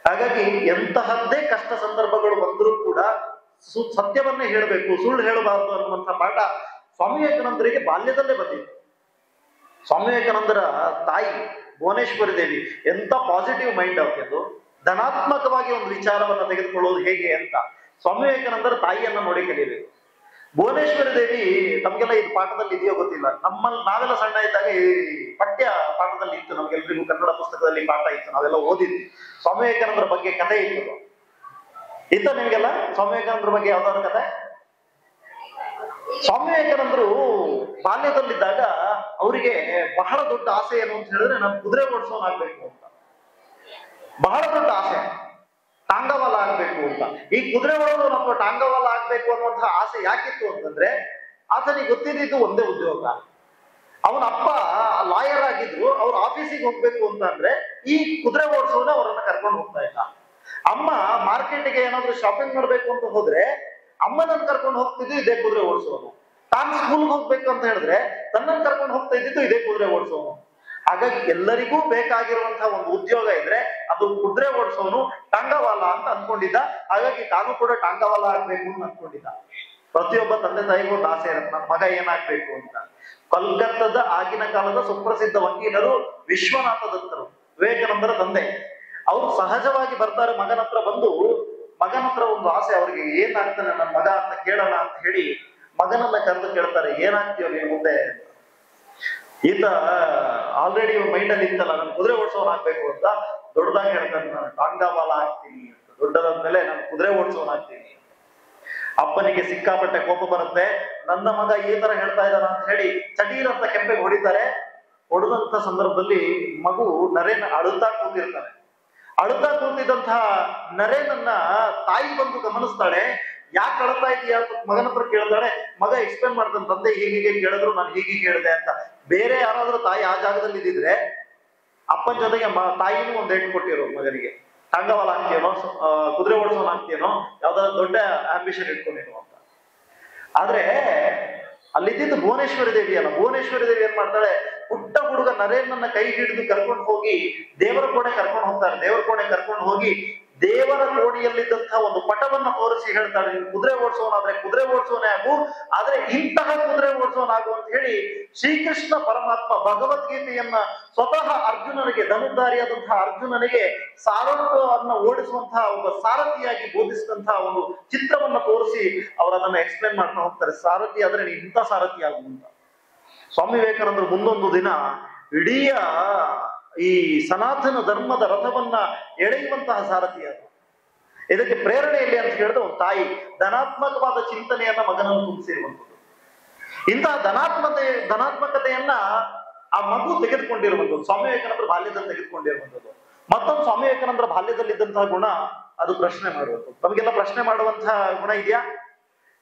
ಹಾಗಾಗಿ ಎಂತಹದ್ದೇ ಕಷ್ಟ ಸಂದರ್ಭಗಳು ಬಂದರೂ ಕೂಡ ಸತ್ಯವನ್ನೇ ಹೇಳಬೇಕು, ಸುಳ್ಳು ಹೇಳಬಾರದು ಅನ್ನುವಂಥ ಪಾಠ ಸ್ವಾಮಿ ವಿವೇಕಾನಂದರಿಗೆ ಬಾಲ್ಯದಲ್ಲೇ ಬಂದಿತ್ತು. ಸ್ವಾಮಿ ವಿವೇಕಾನಂದರ ತಾಯಿ ಭುವನೇಶ್ವರಿ ದೇವಿ ಎಂತ ಪಾಸಿಟಿವ್ ಮೈಂಡ್ ಅದು, ಧನಾತ್ಮಕವಾಗಿ ಒಂದು ವಿಚಾರವನ್ನ ತೆಗೆದುಕೊಳ್ಳೋದು ಹೇಗೆ ಅಂತ ಸ್ವಾಮಿ ವಿವೇಕಾನಂದರ ತಾಯಿಯನ್ನ ನೋಡಿ ಕಲಿಯಬೇಕು. ಭುವನೇಶ್ವರಿ ದೇವಿ, ತಮ್ಗೆಲ್ಲ ಇದು ಪಾಠದಲ್ಲಿ ಇದೆಯೋ ಗೊತ್ತಿಲ್ಲ, ನಾವೆಲ್ಲ ಸಣ್ಣ ಇದ್ದಾಗ ಈ ಪಠ್ಯ ಪಾಠದಲ್ಲಿ ಇತ್ತು, ನಮ್ಗೆಲ್ರಿಗೂ ಕನ್ನಡ ಪುಸ್ತಕದಲ್ಲಿ ಪಾಠ ಇತ್ತು, ನಾವೆಲ್ಲ ಓದಿದ್ವಿ. ಸ್ವಾಮಿ ವಿವೇಕಾನಂದರ ಬಗ್ಗೆ ಕಥೆ ಇತ್ತು ನಿಮ್ಗೆಲ್ಲ? ಸ್ವಾಮಿ ವಿವೇಕಾನಂದರ ಬಗ್ಗೆ ಯಾವ್ದಾದ್ರು ಕಥೆ? ಸ್ವಾಮಿ ವಿವೇಕಾನಂದರು ಬಾಲ್ಯದಲ್ಲಿದ್ದಾಗ ಅವರಿಗೆ ಬಹಳ ದೊಡ್ಡ ಆಸೆ ಏನು ಅಂತ ಹೇಳಿದ್ರೆ, ನಾನು ಕುದುರೆ ಓಡಿಸೋನಾಗ್ಬೇಕು ಅಂತ ಬಹಳ ದೊಡ್ಡ ಆಸೆ, ಟಾಂಗವಾಲ ಆಗ್ಬೇಕು ಅಂತ. ಈ ಕುದುರೆ ಓಡೋದು ಅಥವಾ ಟಾಂಗವಾಲ ಆಗ್ಬೇಕು ಅನ್ನುವಂತಹ ಆಸೆ ಯಾಕಿತ್ತು ಅಂತಂದ್ರೆ, ಆತನಿಗೆ ಗೊತ್ತಿದ್ದು ಒಂದೇ ಉದ್ಯೋಗ. ಅವನ ಅಪ್ಪ ಲಾಯರ್ ಆಗಿದ್ರು, ಅವ್ರ ಆಫೀಸಿಗೆ ಹೋಗ್ಬೇಕು ಅಂತ ಅಂದ್ರೆ ಈ ಕುದುರೆ ಓಡಿಸೋನ ಅವರನ್ನ ಕರ್ಕೊಂಡು ಹೋಗ್ತಾ ಇದ್ದ. ಅಮ್ಮ ಮಾರ್ಕೆಟ್ಗೆ ಏನಾದ್ರು ಶಾಪಿಂಗ್ ಮಾಡ್ಬೇಕು ಅಂತ ಹೋದ್ರೆ ಅಮ್ಮನನ್ನು ಕರ್ಕೊಂಡು ಹೋಗ್ತಿದ್ದು ಇದೇ ಕುದುರೆ ಓಡಿಸೋನು. ತಾನು ಸ್ಕೂಲ್ಗೆ ಹೋಗ್ಬೇಕು ಅಂತ ಹೇಳಿದ್ರೆ ತನ್ನನ್ನು ಕರ್ಕೊಂಡು ಹೋಗ್ತಾ ಇದ್ದಿದ್ದು ಇದೇ ಕುದುರೆ ಓಡಿಸೋನು. ಹಾಗಾಗಿ ಎಲ್ಲರಿಗೂ ಬೇಕಾಗಿರುವಂತಹ ಒಂದು ಉದ್ಯೋಗ ಇದ್ರೆ ಅದು ಕುದುರೆ ಓಡಿಸೋನು, ಟಾಂಗವಾಲ ಅಂತ ಅನ್ಕೊಂಡಿದ್ದ. ಹಾಗಾಗಿ ತಾನು ಕೂಡ ಟಾಂಗವಾಲ ಆಗ್ಬೇಕು ಅಂತ ಅನ್ಕೊಂಡಿದ್ದ. ಪ್ರತಿಯೊಬ್ಬ ತಂದೆ ತಾಯಿಗೂ ಒಂದು ಆಸೆ ಇರುತ್ತೆ, ನನ್ನ ಮಗ ಏನಾಗ್ಬೇಕು ಅಂತ. ಕಲ್ಕತ್ತಾದ ಆಗಿನ ಕಾಲದ ಸುಪ್ರಸಿದ್ಧ ವಕೀಲರು ವಿಶ್ವನಾಥ ದತ್ತರು, ವಿವೇಕಾನಂದರ ತಂದೆ. ಅವರು ಸಹಜವಾಗಿ ಬರ್ತಾರೆ ಮಗನ ಹತ್ರ, ಬಂದು ಮಗನ ಹತ್ರ ಒಂದು ಆಸೆ ಅವ್ರಿಗೆ, ಏನಾಗ್ತಾನೆ ನನ್ನ ಮಗ ಅಂತ ಕೇಳೋಣ ಅಂತ ಹೇಳಿ ಮಗನನ್ನ ಕರೆದು ಕೇಳ್ತಾರೆ, ಏನಾಗ್ತೀವ ನೀನು ಮುಂದೆ? ಈತ ಆಲ್ರೆಡಿ ಮೈಂಡ್ ಅಲ್ಲಿ ಇತ್ತಲ್ಲ, ನಾನು ಕುದುರೆ ಓಡಿಸೋನ್ ಆಗ್ಬೇಕು ಅಂತ ದೊಡ್ಡದಾಗಿ ಹೇಳ್ತಾನೆ, ನಾನು ಟಾಂಗವಾಲ ಆಗ್ತೀನಿ ಅಂತ. ದೊಡ್ಡದಾದ್ಮೇಲೆ ನಾನು ಕುದುರೆ ಓಡಿಸೋನ್ ಆಗ್ತೀನಿ. ಅಪ್ಪನಿಗೆ ಸಿಕ್ಕಾಪಟ್ಟೆ ಕೋಪ ಬರುತ್ತೆ, ನನ್ನ ಮಗ ಈ ತರ ಹೇಳ್ತಾ ಇದ್ದಾನ ಅಂತ ಹೇಳಿ ಚಟೀರ್ ಅಂತ ಕೆಂಪೆಗೆ ಹೊಡಿತಾರೆ. ಹೊಡೆದಂತ ಸಂದರ್ಭದಲ್ಲಿ ಮಗು ನರೇನ್ ಅಳುತ್ತಾ ಕೂತಿರ್ತಾನೆ. ಅಳುತ್ತಾ ಕೂತಿದ್ದಂತಹ ನರೇನನ್ನ ತಾಯಿ ಬಂದು ಗಮನಿಸ್ತಾಳೆ. ಯಾಕೆ ಅಳ್ತಾ ಇದೀಯಾ ಅಂತ ಮಗನ ಹತ್ರ ಕೇಳ್ತಾಳೆ. ಮಗ ಎಕ್ಸ್ಪ್ಲೇನ್ ಮಾಡ್ತಾನೆ, ತಂದೆ ಹೀಗೆ ಕೇಳಿದ್ರು ನಾನು ಹೀಗೆ ಹೇಳಿದೆ ಅಂತ. ಬೇರೆ ಯಾರಾದ್ರೂ ತಾಯಿ ಆ ಜಾಗದಲ್ಲಿ ಇದ್ದಿದ್ರೆ ಅಪ್ಪನ ಜೊತೆಗೆ ತಾಯಿನೂ ಒಂದ್ ಏಟು ಕೊಟ್ಟಿರೋ ಮಗನಿಗೆ, ಟಾಂಗವಾಲ ಆಗ್ತೀಯನೋ, ಕುದುರೆ ಓಡಿಸೋನ್ ಆಗ್ತೀಯನೋ, ಯಾವ್ದಾದ್ರು ದೊಡ್ಡ ಆಂಬಿಷನ್ ಇಟ್ಕೊಂಡೇನು ಅಂತ. ಆದ್ರೆ ಅಲ್ಲಿದ್ದು ಭುವನೇಶ್ವರಿ ದೇವಿ ಅಲ್ಲ. ಭುವನೇಶ್ವರಿ ದೇವಿ ಏನ್ ಮಾಡ್ತಾಳೆ, ಪುಟ್ಟ ಹುಡುಗ ನರೇನನ್ನ ಕೈ ಹಿಡಿದು ಕರ್ಕೊಂಡು ಹೋಗಿ ದೇವರ ಕೋಣೆ ಕರ್ಕೊಂಡು ಹೋಗ್ತಾರೆ. ದೇವರ ಕೋಣೆ ಕರ್ಕೊಂಡು ಹೋಗಿ ದೇವರ ಕೋಣೆಯಲ್ಲಿದ್ದಂತಹ ಒಂದು ಪಟವನ್ನ ತೋರಿಸಿ ಹೇಳ್ತಾಳೆ, ನೀನು ಕುದುರೆ ಓಡಿಸೋನಾದ್ರೆ ಕುದುರೆ ಓಡಿಸೋನೇ ಆಗು, ಆದ್ರೆ ಇಂತಹ ಕುದುರೆ ಓಡಿಸೋನಾಗು ಅಂತ ಹೇಳಿ ಶ್ರೀಕೃಷ್ಣ ಪರಮಾತ್ಮ ಭಗವದ್ಗೀತೆಯನ್ನ ಸ್ವತಃ ಅರ್ಜುನನಿಗೆ, ಧನುರ್ಧಾರಿಯಾದಂತಹ ಅರ್ಜುನನಿಗೆ ಸಾರಥ್ಯವನ್ನ ಓಡಿಸುವಂತಹ ಒಬ್ಬ ಸಾರಥಿಯಾಗಿ ಬೋಧಿಸಿದಂತಹ ಒಂದು ಚಿತ್ರವನ್ನ ತೋರಿಸಿ ಅವರದನ್ನ ಎಕ್ಸ್ಪ್ಲೇನ್ ಮಾಡ್ತಾ ಹೋಗ್ತಾರೆ. ಸಾರಥಿ ಆದ್ರೆ ನೀನು ಇಂಥ ಸಾರಥಿ ಆಗು ಅಂತ. ಸ್ವಾಮಿ ವಿವೇಕಾನಂದರು ಮುಂದೊಂದು ದಿನ ಇಡೀ ಈ ಸನಾತನ ಧರ್ಮದ ರಥವನ್ನ ಎಳೆಯುವಂತಹ ಸಾರಥಿಯಾದ. ಇದಕ್ಕೆ ಪ್ರೇರಣೆ ಎಲ್ಲಿ ಅಂತ ಹೇಳಿದ್ರೆ, ಒಂದು ತಾಯಿ ಧನಾತ್ಮಕವಾದ ಚಿಂತನೆಯನ್ನ ಮಗನನ್ನು ತುಂಬಿಸಿರುವಂಥದ್ದು. ಇಂತಹ ಧನಾತ್ಮಕತೆಯನ್ನ ಆ ಮಗು ತೆಗೆದುಕೊಂಡಿರುವಂಥದ್ದು ಸ್ವಾಮಿ ವಿವೇಕಾನಂದರ ಬಾಲ್ಯದಲ್ಲಿ ತೆಗೆದುಕೊಂಡಿರುವಂಥದ್ದು. ಮತ್ತೊಂದು ಸ್ವಾಮಿ ವಿವೇಕಾನಂದರ ಬಾಲ್ಯದಲ್ಲಿದ್ದಂತಹ ಗುಣ, ಅದು ಪ್ರಶ್ನೆ ಮಾಡುವಂಥದ್ದು. ನಮಗೆಲ್ಲ ಪ್ರಶ್ನೆ ಮಾಡುವಂತಹ ಗುಣ ಇದೆಯಾ?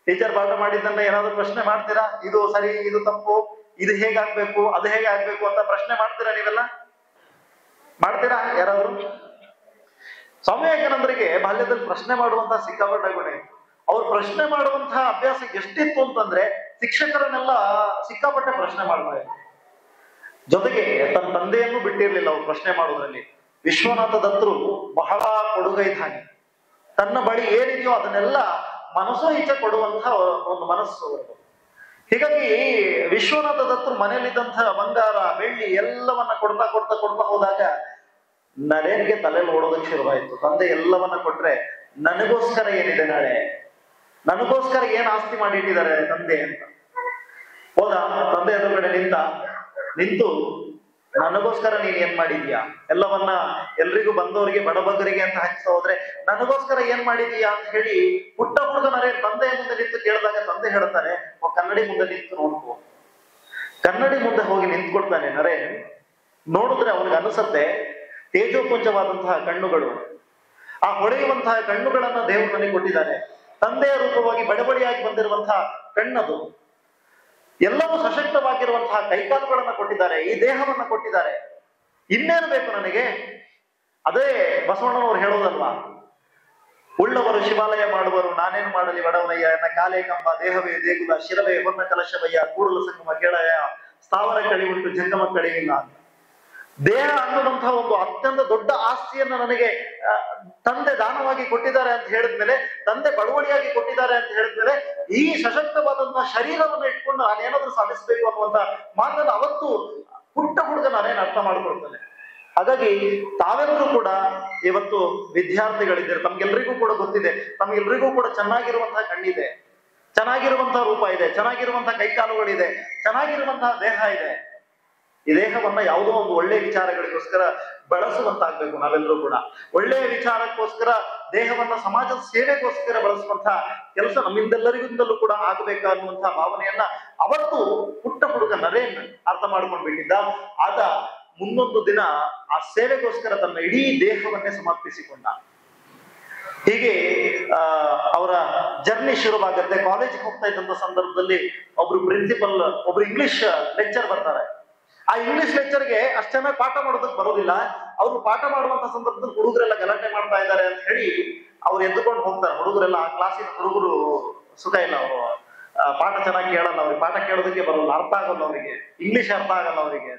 ಟೀಚರ್ ಪಾಠ ಮಾಡಿದ್ದನ್ನ ಏನಾದ್ರು ಪ್ರಶ್ನೆ ಮಾಡ್ತೀರಾ? ಇದು ಸರಿ, ಇದು ತಪ್ಪು, ಇದು ಹೇಗಾಗ್ಬೇಕು, ಅದು ಹೇಗೆ ಆಗ್ಬೇಕು ಅಂತ ಪ್ರಶ್ನೆ ಮಾಡ್ತೀರಾ? ನೀವೆಲ್ಲ ಮಾಡ್ತೀರಾ ಯಾರಾದ್ರು? ಸ್ವಾಮಿ ವಿವೇಕಾನಂದರಿಗೆ ಬಾಲ್ಯದಲ್ಲಿ ಪ್ರಶ್ನೆ ಮಾಡುವಂತಹ ಸಿಕ್ಕಾಪಟ್ಟ ಗುಣ ಇತ್ತು. ಅವ್ರು ಪ್ರಶ್ನೆ ಮಾಡುವಂತಹ ಅಭ್ಯಾಸ ಎಷ್ಟಿತ್ತು ಅಂತಂದ್ರೆ, ಶಿಕ್ಷಕರನ್ನೆಲ್ಲ ಸಿಕ್ಕಾಪಟ್ಟೆ ಪ್ರಶ್ನೆ ಮಾಡ್ತಾ ಇದ್ರು. ಜೊತೆಗೆ ತನ್ನ ತಂದೆಯನ್ನು ಬಿಟ್ಟಿರ್ಲಿಲ್ಲ ಅವ್ರು ಪ್ರಶ್ನೆ ಮಾಡೋದ್ರಲ್ಲಿ. ವಿಶ್ವನಾಥ ದತ್ತರು ಬಹಳ ಕೊಡುಗೈದಾನಿ. ತನ್ನ ಬಳಿ ಏನಿದೆಯೋ ಅದನ್ನೆಲ್ಲ ಮನಸ್ಸು ಇಚ್ಛೆ ಕೊಡುವಂತಹ ಒಂದು ಮನಸ್ಸು ಅವರದು. ಹೀಗಾಗಿ ವಿಶ್ವನಾಥ ದತ್ತರು ಮನೆಯಲ್ಲಿದ್ದಂತಹ ಬಂಗಾರ, ಬೆಳ್ಳಿ ಎಲ್ಲವನ್ನ ಕೊಡ್ತಾ ಹೋದಾಗ ನರೇನ್ಗೆ ತಲೆಯಲ್ಲಿ ಓಡೋದಕ್ಕೆ ಶುರುವಾಯಿತು. ತಂದೆ ಎಲ್ಲವನ್ನ ಕೊಟ್ರೆ ನನಗೋಸ್ಕರ ಏನಿದೆ ನಾಳೆ, ನನಗೋಸ್ಕರ ಏನ್ ಆಸ್ತಿ ಮಾಡಿಟ್ಟಿದ್ದಾರೆ ತಂದೆ ಅಂತ. ಹೋದ ತಂದೆ ಎದುರುಗಡೆ ನಿಂತು ನನಗೋಸ್ಕರ ನೀನ್ ಏನ್ ಮಾಡಿದ್ಯಾ, ಎಲ್ಲವನ್ನ ಎಲ್ರಿಗೂ ಬಂದವರಿಗೆ ಬಡಬಗ್ಗರಿಗೆ ಅಂತ ಹಂಚ್ತಾ ಹೋದ್ರೆ ನನಗೋಸ್ಕರ ಏನ್ ಮಾಡಿದೀಯಾ ಅಂತ ಹೇಳಿ ಪುಟ್ಟ ಹುಡುಗ ನರೇನ್ ತಂದೆಯ ಮುಂದೆ ನಿಂತು ಕೇಳಿದಾಗ ತಂದೆ ಹೇಳ್ತಾರೆ, ಕನ್ನಡಿ ಮುಂದೆ ನಿಂತು ನೋಡ್ಕೋ. ಕನ್ನಡಿ ಮುಂದೆ ಹೋಗಿ ನಿಂತ್ಕೊಳ್ತಾನೆ ನರೇನ್. ನೋಡಿದ್ರೆ ಅವನಿಗೆ ಅನಿಸತ್ತೆ ತೇಜೋಪುಂಜವಾದಂತಹ ಕಣ್ಣುಗಳು, ಆ ಹೊಳೆಯುವಂತಹ ಕಣ್ಣುಗಳನ್ನ ದೇವರು ನನಗೆ ಕೊಟ್ಟಿದ್ದಾರೆ. ತಂದೆಯ ರೂಪವಾಗಿ ಬಡಬಡಿಯಾಗಿ ಬಂದಿರುವಂತಹ ಕಣ್ಣದು, ಎಲ್ಲವೂ ಸಶಕ್ತವಾಗಿರುವಂತಹ ಕೈಕಾಲುಗಳನ್ನ ಕೊಟ್ಟಿದ್ದಾರೆ, ಈ ದೇಹವನ್ನ ಕೊಟ್ಟಿದ್ದಾರೆ. ಇನ್ನೇನು ಬೇಕು ನನಗೆ? ಅದೇ ಬಸವಣ್ಣನವರು ಹೇಳೋದಲ್ವಾ, ಉಳ್ಳವರು ಶಿವಾಲಯ ಮಾಡುವರು ನಾನೇನು ಮಾಡಲಿ ಬಡವನಯ್ಯ, ಎನ್ನ ಕಾಲೇ ಕಂಬ ದೇಹವೇ ದೇಗುಲ ಶಿರವೇ ಹೊನ್ನ ಕಲಶವಯ್ಯ ಕೂಡಲ ಸಂಗಮ ಕೇಳಯ್ಯ ಸ್ಥಾವರ ಕಳಿ ಉಂಟು ಜಂಗಮ ಕಳಿಯಿಲ್ಲ ಅಂತ. ದೇಹ ಅನ್ನುವಂತಹ ಒಂದು ಅತ್ಯಂತ ದೊಡ್ಡ ಆಸ್ತಿಯನ್ನ ನನಗೆ ತಂದೆ ದಾನವಾಗಿ ಕೊಟ್ಟಿದ್ದಾರೆ ಅಂತ ಹೇಳಿದ್ಮೇಲೆ, ತಂದೆ ಬಡವಳಿಯಾಗಿ ಕೊಟ್ಟಿದ್ದಾರೆ ಅಂತ ಹೇಳಿದ್ಮೇಲೆ, ಈ ಸಶಕ್ತವಾದಂತಹ ಶರೀರವನ್ನು ಇಟ್ಕೊಂಡು ನಾನೇನಾದ್ರೂ ಸಾಧಿಸಬೇಕು ಅನ್ನುವಂತ ಮಾತನ್ನ ಅವತ್ತು ಪುಟ್ಟ ಹುಡುಗ ನಾನೇನು ಅರ್ಥ ಮಾಡ್ಕೊಳ್ತಾನೆ. ಹಾಗಾಗಿ ತಾವೆಲ್ಲರೂ ಕೂಡ ಇವತ್ತು ವಿದ್ಯಾರ್ಥಿಗಳಿದ್ದೀರಿ, ತಮ್ಗೆಲ್ರಿಗೂ ಕೂಡ ಗೊತ್ತಿದೆ, ತಮ್ಗೆಲ್ರಿಗೂ ಕೂಡ ಚೆನ್ನಾಗಿರುವಂತಹ ಕಣ್ಣಿದೆ, ಚೆನ್ನಾಗಿರುವಂತಹ ರೂಪ ಇದೆ, ಚೆನ್ನಾಗಿರುವಂತಹ ಕೈಕಾಲುಗಳಿದೆ, ಚೆನ್ನಾಗಿರುವಂತಹ ದೇಹ ಇದೆ. ಈ ದೇಹವನ್ನ ಯಾವುದೋ ಒಂದು ಒಳ್ಳೆಯ ವಿಚಾರಗಳಿಗೋಸ್ಕರ ಬಳಸುವಂತಾಗ್ಬೇಕು. ನಾವೆಲ್ಲರೂ ಕೂಡ ಒಳ್ಳೆಯ ವಿಚಾರಕ್ಕೋಸ್ಕರ ದೇಹವನ್ನ ಸಮಾಜದ ಸೇವೆಗೋಸ್ಕರ ಬಳಸುವಂತಹ ಕೆಲಸ ನಮ್ಮಿಂದೆಲ್ಲರಿಗಿಂದಲೂ ಕೂಡ ಆಗ್ಬೇಕು ಅನ್ನುವಂತಹ ಭಾವನೆಯನ್ನ ಅವತ್ತು ಪುಟ್ಟ ಹುಡುಗ ನರೇನ್ ಅರ್ಥ ಮಾಡ್ಕೊಂಡು ಬಿಟ್ಟಿದ್ದ. ಆದ ಮುಂದೊಂದು ದಿನ ಆ ಸೇವೆಗೋಸ್ಕರ ತನ್ನ ಇಡೀ ದೇಹವನ್ನೇ ಸಮರ್ಪಿಸಿಕೊಂಡ. ಹೀಗೆ ಅವರ ಜರ್ನಿ ಶುರುವಾಗುತ್ತೆ. ಕಾಲೇಜಿಗೆ ಹೋಗ್ತಾ ಇದ್ದಂತ ಸಂದರ್ಭದಲ್ಲಿ ಒಬ್ರು ಇಂಗ್ಲಿಷ್ ಲೆಕ್ಚರ್ ಬರ್ತಾರೆ. ಆ ಇಂಗ್ಲಿಷ್ ಲೆಕ್ಚರ್ಗೆ ಅಷ್ಟು ಚೆನ್ನಾಗಿ ಪಾಠ ಮಾಡೋದಕ್ಕೆ ಬರೋದಿಲ್ಲ. ಅವರು ಪಾಠ ಮಾಡುವಂತ ಸಂದರ್ಭದಲ್ಲಿ ಹುಡುಗರೆಲ್ಲ ಗಲಾಟೆ ಮಾಡ್ತಾ ಇದ್ದಾರೆ ಅಂತ ಹೇಳಿ ಅವ್ರು ಎದ್ದುಕೊಂಡು ಹೋಗ್ತಾರೆ. ಹುಡುಗರೆಲ್ಲ ಆ ಕ್ಲಾಸಿನ ಹುಡುಗರು ಸುಖ ಇಲ್ಲ, ಅವರು ಪಾಠ ಚೆನ್ನಾಗಿ ಕೇಳಲ್ಲ, ಅವ್ರಿಗೆ ಪಾಠ ಕೇಳೋದಕ್ಕೆ ಬರೋಲ್ಲ, ಅರ್ಥ ಆಗಲ್ಲ ಅವರಿಗೆ, ಇಂಗ್ಲಿಷ್ ಅರ್ಥ ಆಗಲ್ಲ ಅವರಿಗೆ.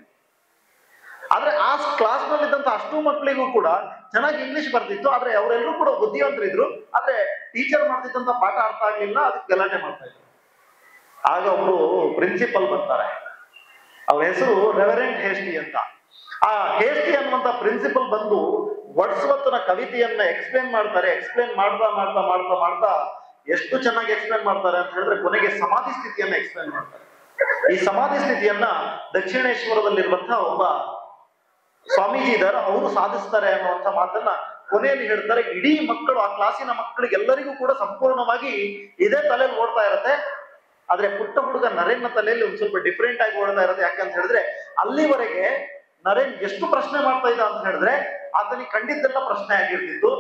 ಆದ್ರೆ ಆ ಕ್ಲಾಸ್ ನಲ್ಲಿ ಇದ್ದಂತ ಅಷ್ಟು ಮಕ್ಕಳಿಗೂ ಕೂಡ ಚೆನ್ನಾಗಿ ಇಂಗ್ಲಿಷ್ ಬರ್ತಿತ್ತು. ಆದ್ರೆ ಅವರೆಲ್ಲರೂ ಕೂಡ ಬುದ್ಧಿವಂತರಿದ್ರು. ಆದ್ರೆ ಟೀಚರ್ ಮಾಡ್ತಿದ್ದಂತ ಪಾಠ ಅರ್ಥ ಆಗ್ಲಿಲ್ಲ, ಅದಕ್ಕೆ ಗಲಾಟೆ ಮಾಡ್ತಾ ಇದ್ರು. ಆಗ ಒಬ್ರು ಪ್ರಿನ್ಸಿಪಲ್ ಬರ್ತಾರೆ. ಅವ್ರ ಹೆಸರು ರೆವರೆಂಟ್ ಹೇಸ್ಟಿ ಅಂತ. ಆ ಹೇಸ್ಟಿ ಅನ್ನುವಂತ ಪ್ರಿನ್ಸಿಪಲ್ ಬಂದು ವರ್ಡ್ಸ್ವರ್ತನ ಕವಿತೆಯನ್ನ ಎಕ್ಸ್ಪ್ಲೇನ್ ಮಾಡ್ತಾರೆ. ಎಕ್ಸ್ಪ್ಲೇನ್ ಮಾಡ್ತಾ ಮಾಡ್ತಾ ಮಾಡ್ತಾ ಮಾಡ್ತಾ ಎಷ್ಟು ಚೆನ್ನಾಗಿ ಎಕ್ಸ್ಪ್ಲೇನ್ ಮಾಡ್ತಾರೆ ಅಂತ ಹೇಳಿದ್ರೆ ಕೊನೆಗೆ ಸಮಾಧಿ ಸ್ಥಿತಿಯನ್ನ ಎಕ್ಸ್ಪ್ಲೇನ್ ಮಾಡ್ತಾರೆ. ಈ ಸಮಾಧಿ ಸ್ಥಿತಿಯನ್ನ ದಕ್ಷಿಣೇಶ್ವರದಲ್ಲಿರುವಂತಹ ಒಬ್ಬ ಸ್ವಾಮೀಜಿ ಇದ್ದಾರೆ, ಅವರು ಸಾಧಿಸ್ತಾರೆ ಅನ್ನುವಂಥ ಮಾತನ್ನ ಕೊನೆಯಲ್ಲಿ ಹೇಳ್ತಾರೆ. ಇಡೀ ಮಕ್ಕಳು, ಆ ಕ್ಲಾಸಿನ ಮಕ್ಕಳಿಗೆ ಎಲ್ಲರಿಗೂ ಕೂಡ ಸಂಪೂರ್ಣವಾಗಿ ಇದೇ ತಲೆಯಲ್ಲಿ ಓಡ್ತಾ ಇರತ್ತೆ. ಆದ್ರೆ ಪುಟ್ಟ ಹುಡುಗ ನರೇನ್ನ ತಲೆಯಲ್ಲಿ ಒಂದ್ ಸ್ವಲ್ಪ ಡಿಫ್ರೆಂಟ್ ಆಗಿ ಓಡ್ತಾ ಇರೋದು. ಯಾಕಂತ ಹೇಳಿದ್ರೆ ಅಲ್ಲಿವರೆಗೆ ನರೇನ್ ಎಷ್ಟು ಪ್ರಶ್ನೆ ಮಾಡ್ತಾ ಇದ್ದ ಅಂತ ಹೇಳಿದ್ರೆ ಆತನಿಗೆ ಕಂಡಿದ್ದೆಲ್ಲ ಪ್ರಶ್ನೆ ಆಗಿರ್ತಿತ್ತು.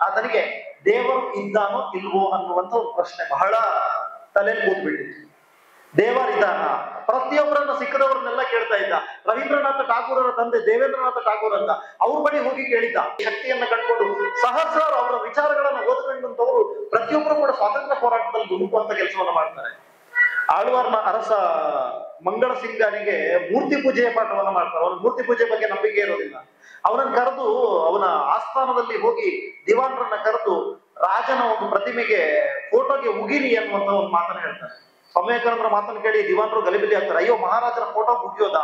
ಆತನಿಗೆ ದೇವರು ಇದ್ದಾನೋ ಇಲ್ವೋ ಅನ್ನುವಂತ ಒಂದು ಪ್ರಶ್ನೆ ಬಹಳ ತಲೆಯಲ್ಲಿ ಕೂತ್ಬಿಟ್ಟಿತ್ತು. ದೇವರಿದ್ದಾನ? ಪ್ರತಿಯೊಬ್ಬರನ್ನ ಸಿಕ್ಕದವ್ರನ್ನೆಲ್ಲ ಕೇಳ್ತಾ ಇದ್ದ. ರವೀಂದ್ರನಾಥ ಠಾಗೂರರ ತಂದೆ ದೇವೇಂದ್ರನಾಥ ಠಾಗೂರ್ ಅಂತ ಅವ್ರ ಬಳಿ ಹೋಗಿ ಕೇಳಿದ್ದ. ಶಕ್ತಿಯನ್ನ ಕಂಡುಕೊಂಡು ಸಹಸ್ರಾರು ಅವರ ವಿಚಾರಗಳನ್ನ ಓದ್ಕೊಂಡಂತವರು ಪ್ರತಿಯೊಬ್ಬರು ಕೂಡ ಸ್ವಾತಂತ್ರ್ಯ ಹೋರಾಟದಲ್ಲಿ ದುಡುಕುವಂತ ಕೆಲಸವನ್ನ ಮಾಡ್ತಾರೆ. ಆಳ್ವಾರ್ನ ಅರಸ ಮಂಗಳ ಸಿಂಗನಿಗೆ ಮೂರ್ತಿ ಪೂಜೆಯ ಪಾಠವನ್ನ ಮಾಡ್ತಾರೆ. ಅವನ ಮೂರ್ತಿ ಪೂಜೆ ಬಗ್ಗೆ ನಂಬಿಕೆ ಇರೋದಿಲ್ಲ. ಅವನನ್ನ ಕರೆದು ಅವನ ಆಸ್ಥಾನದಲ್ಲಿ ಹೋಗಿ ದಿವಾನ್ರನ್ನ ಕರೆದು ರಾಜನ ಒಂದು ಪ್ರತಿಮೆಗೆ ಫೋಟೋಗೆ ಉಗಿರಿ ಅನ್ನುವಂತ ಒಂದು ಮಾತನ್ನ ಹೇಳ್ತಾರೆ. ಸ್ವಾಮಿಕರಂದ್ರ ಮಾತನ್ನು ಕೇಳಿ ದಿವಾನ್ರು ಗಲಿಬಿಲಿ ಆಗ್ತಾರೆ. ಅಯ್ಯೋ, ಮಹಾರಾಜರ ಫೋಟೋ ಉಗಿಯೋದ?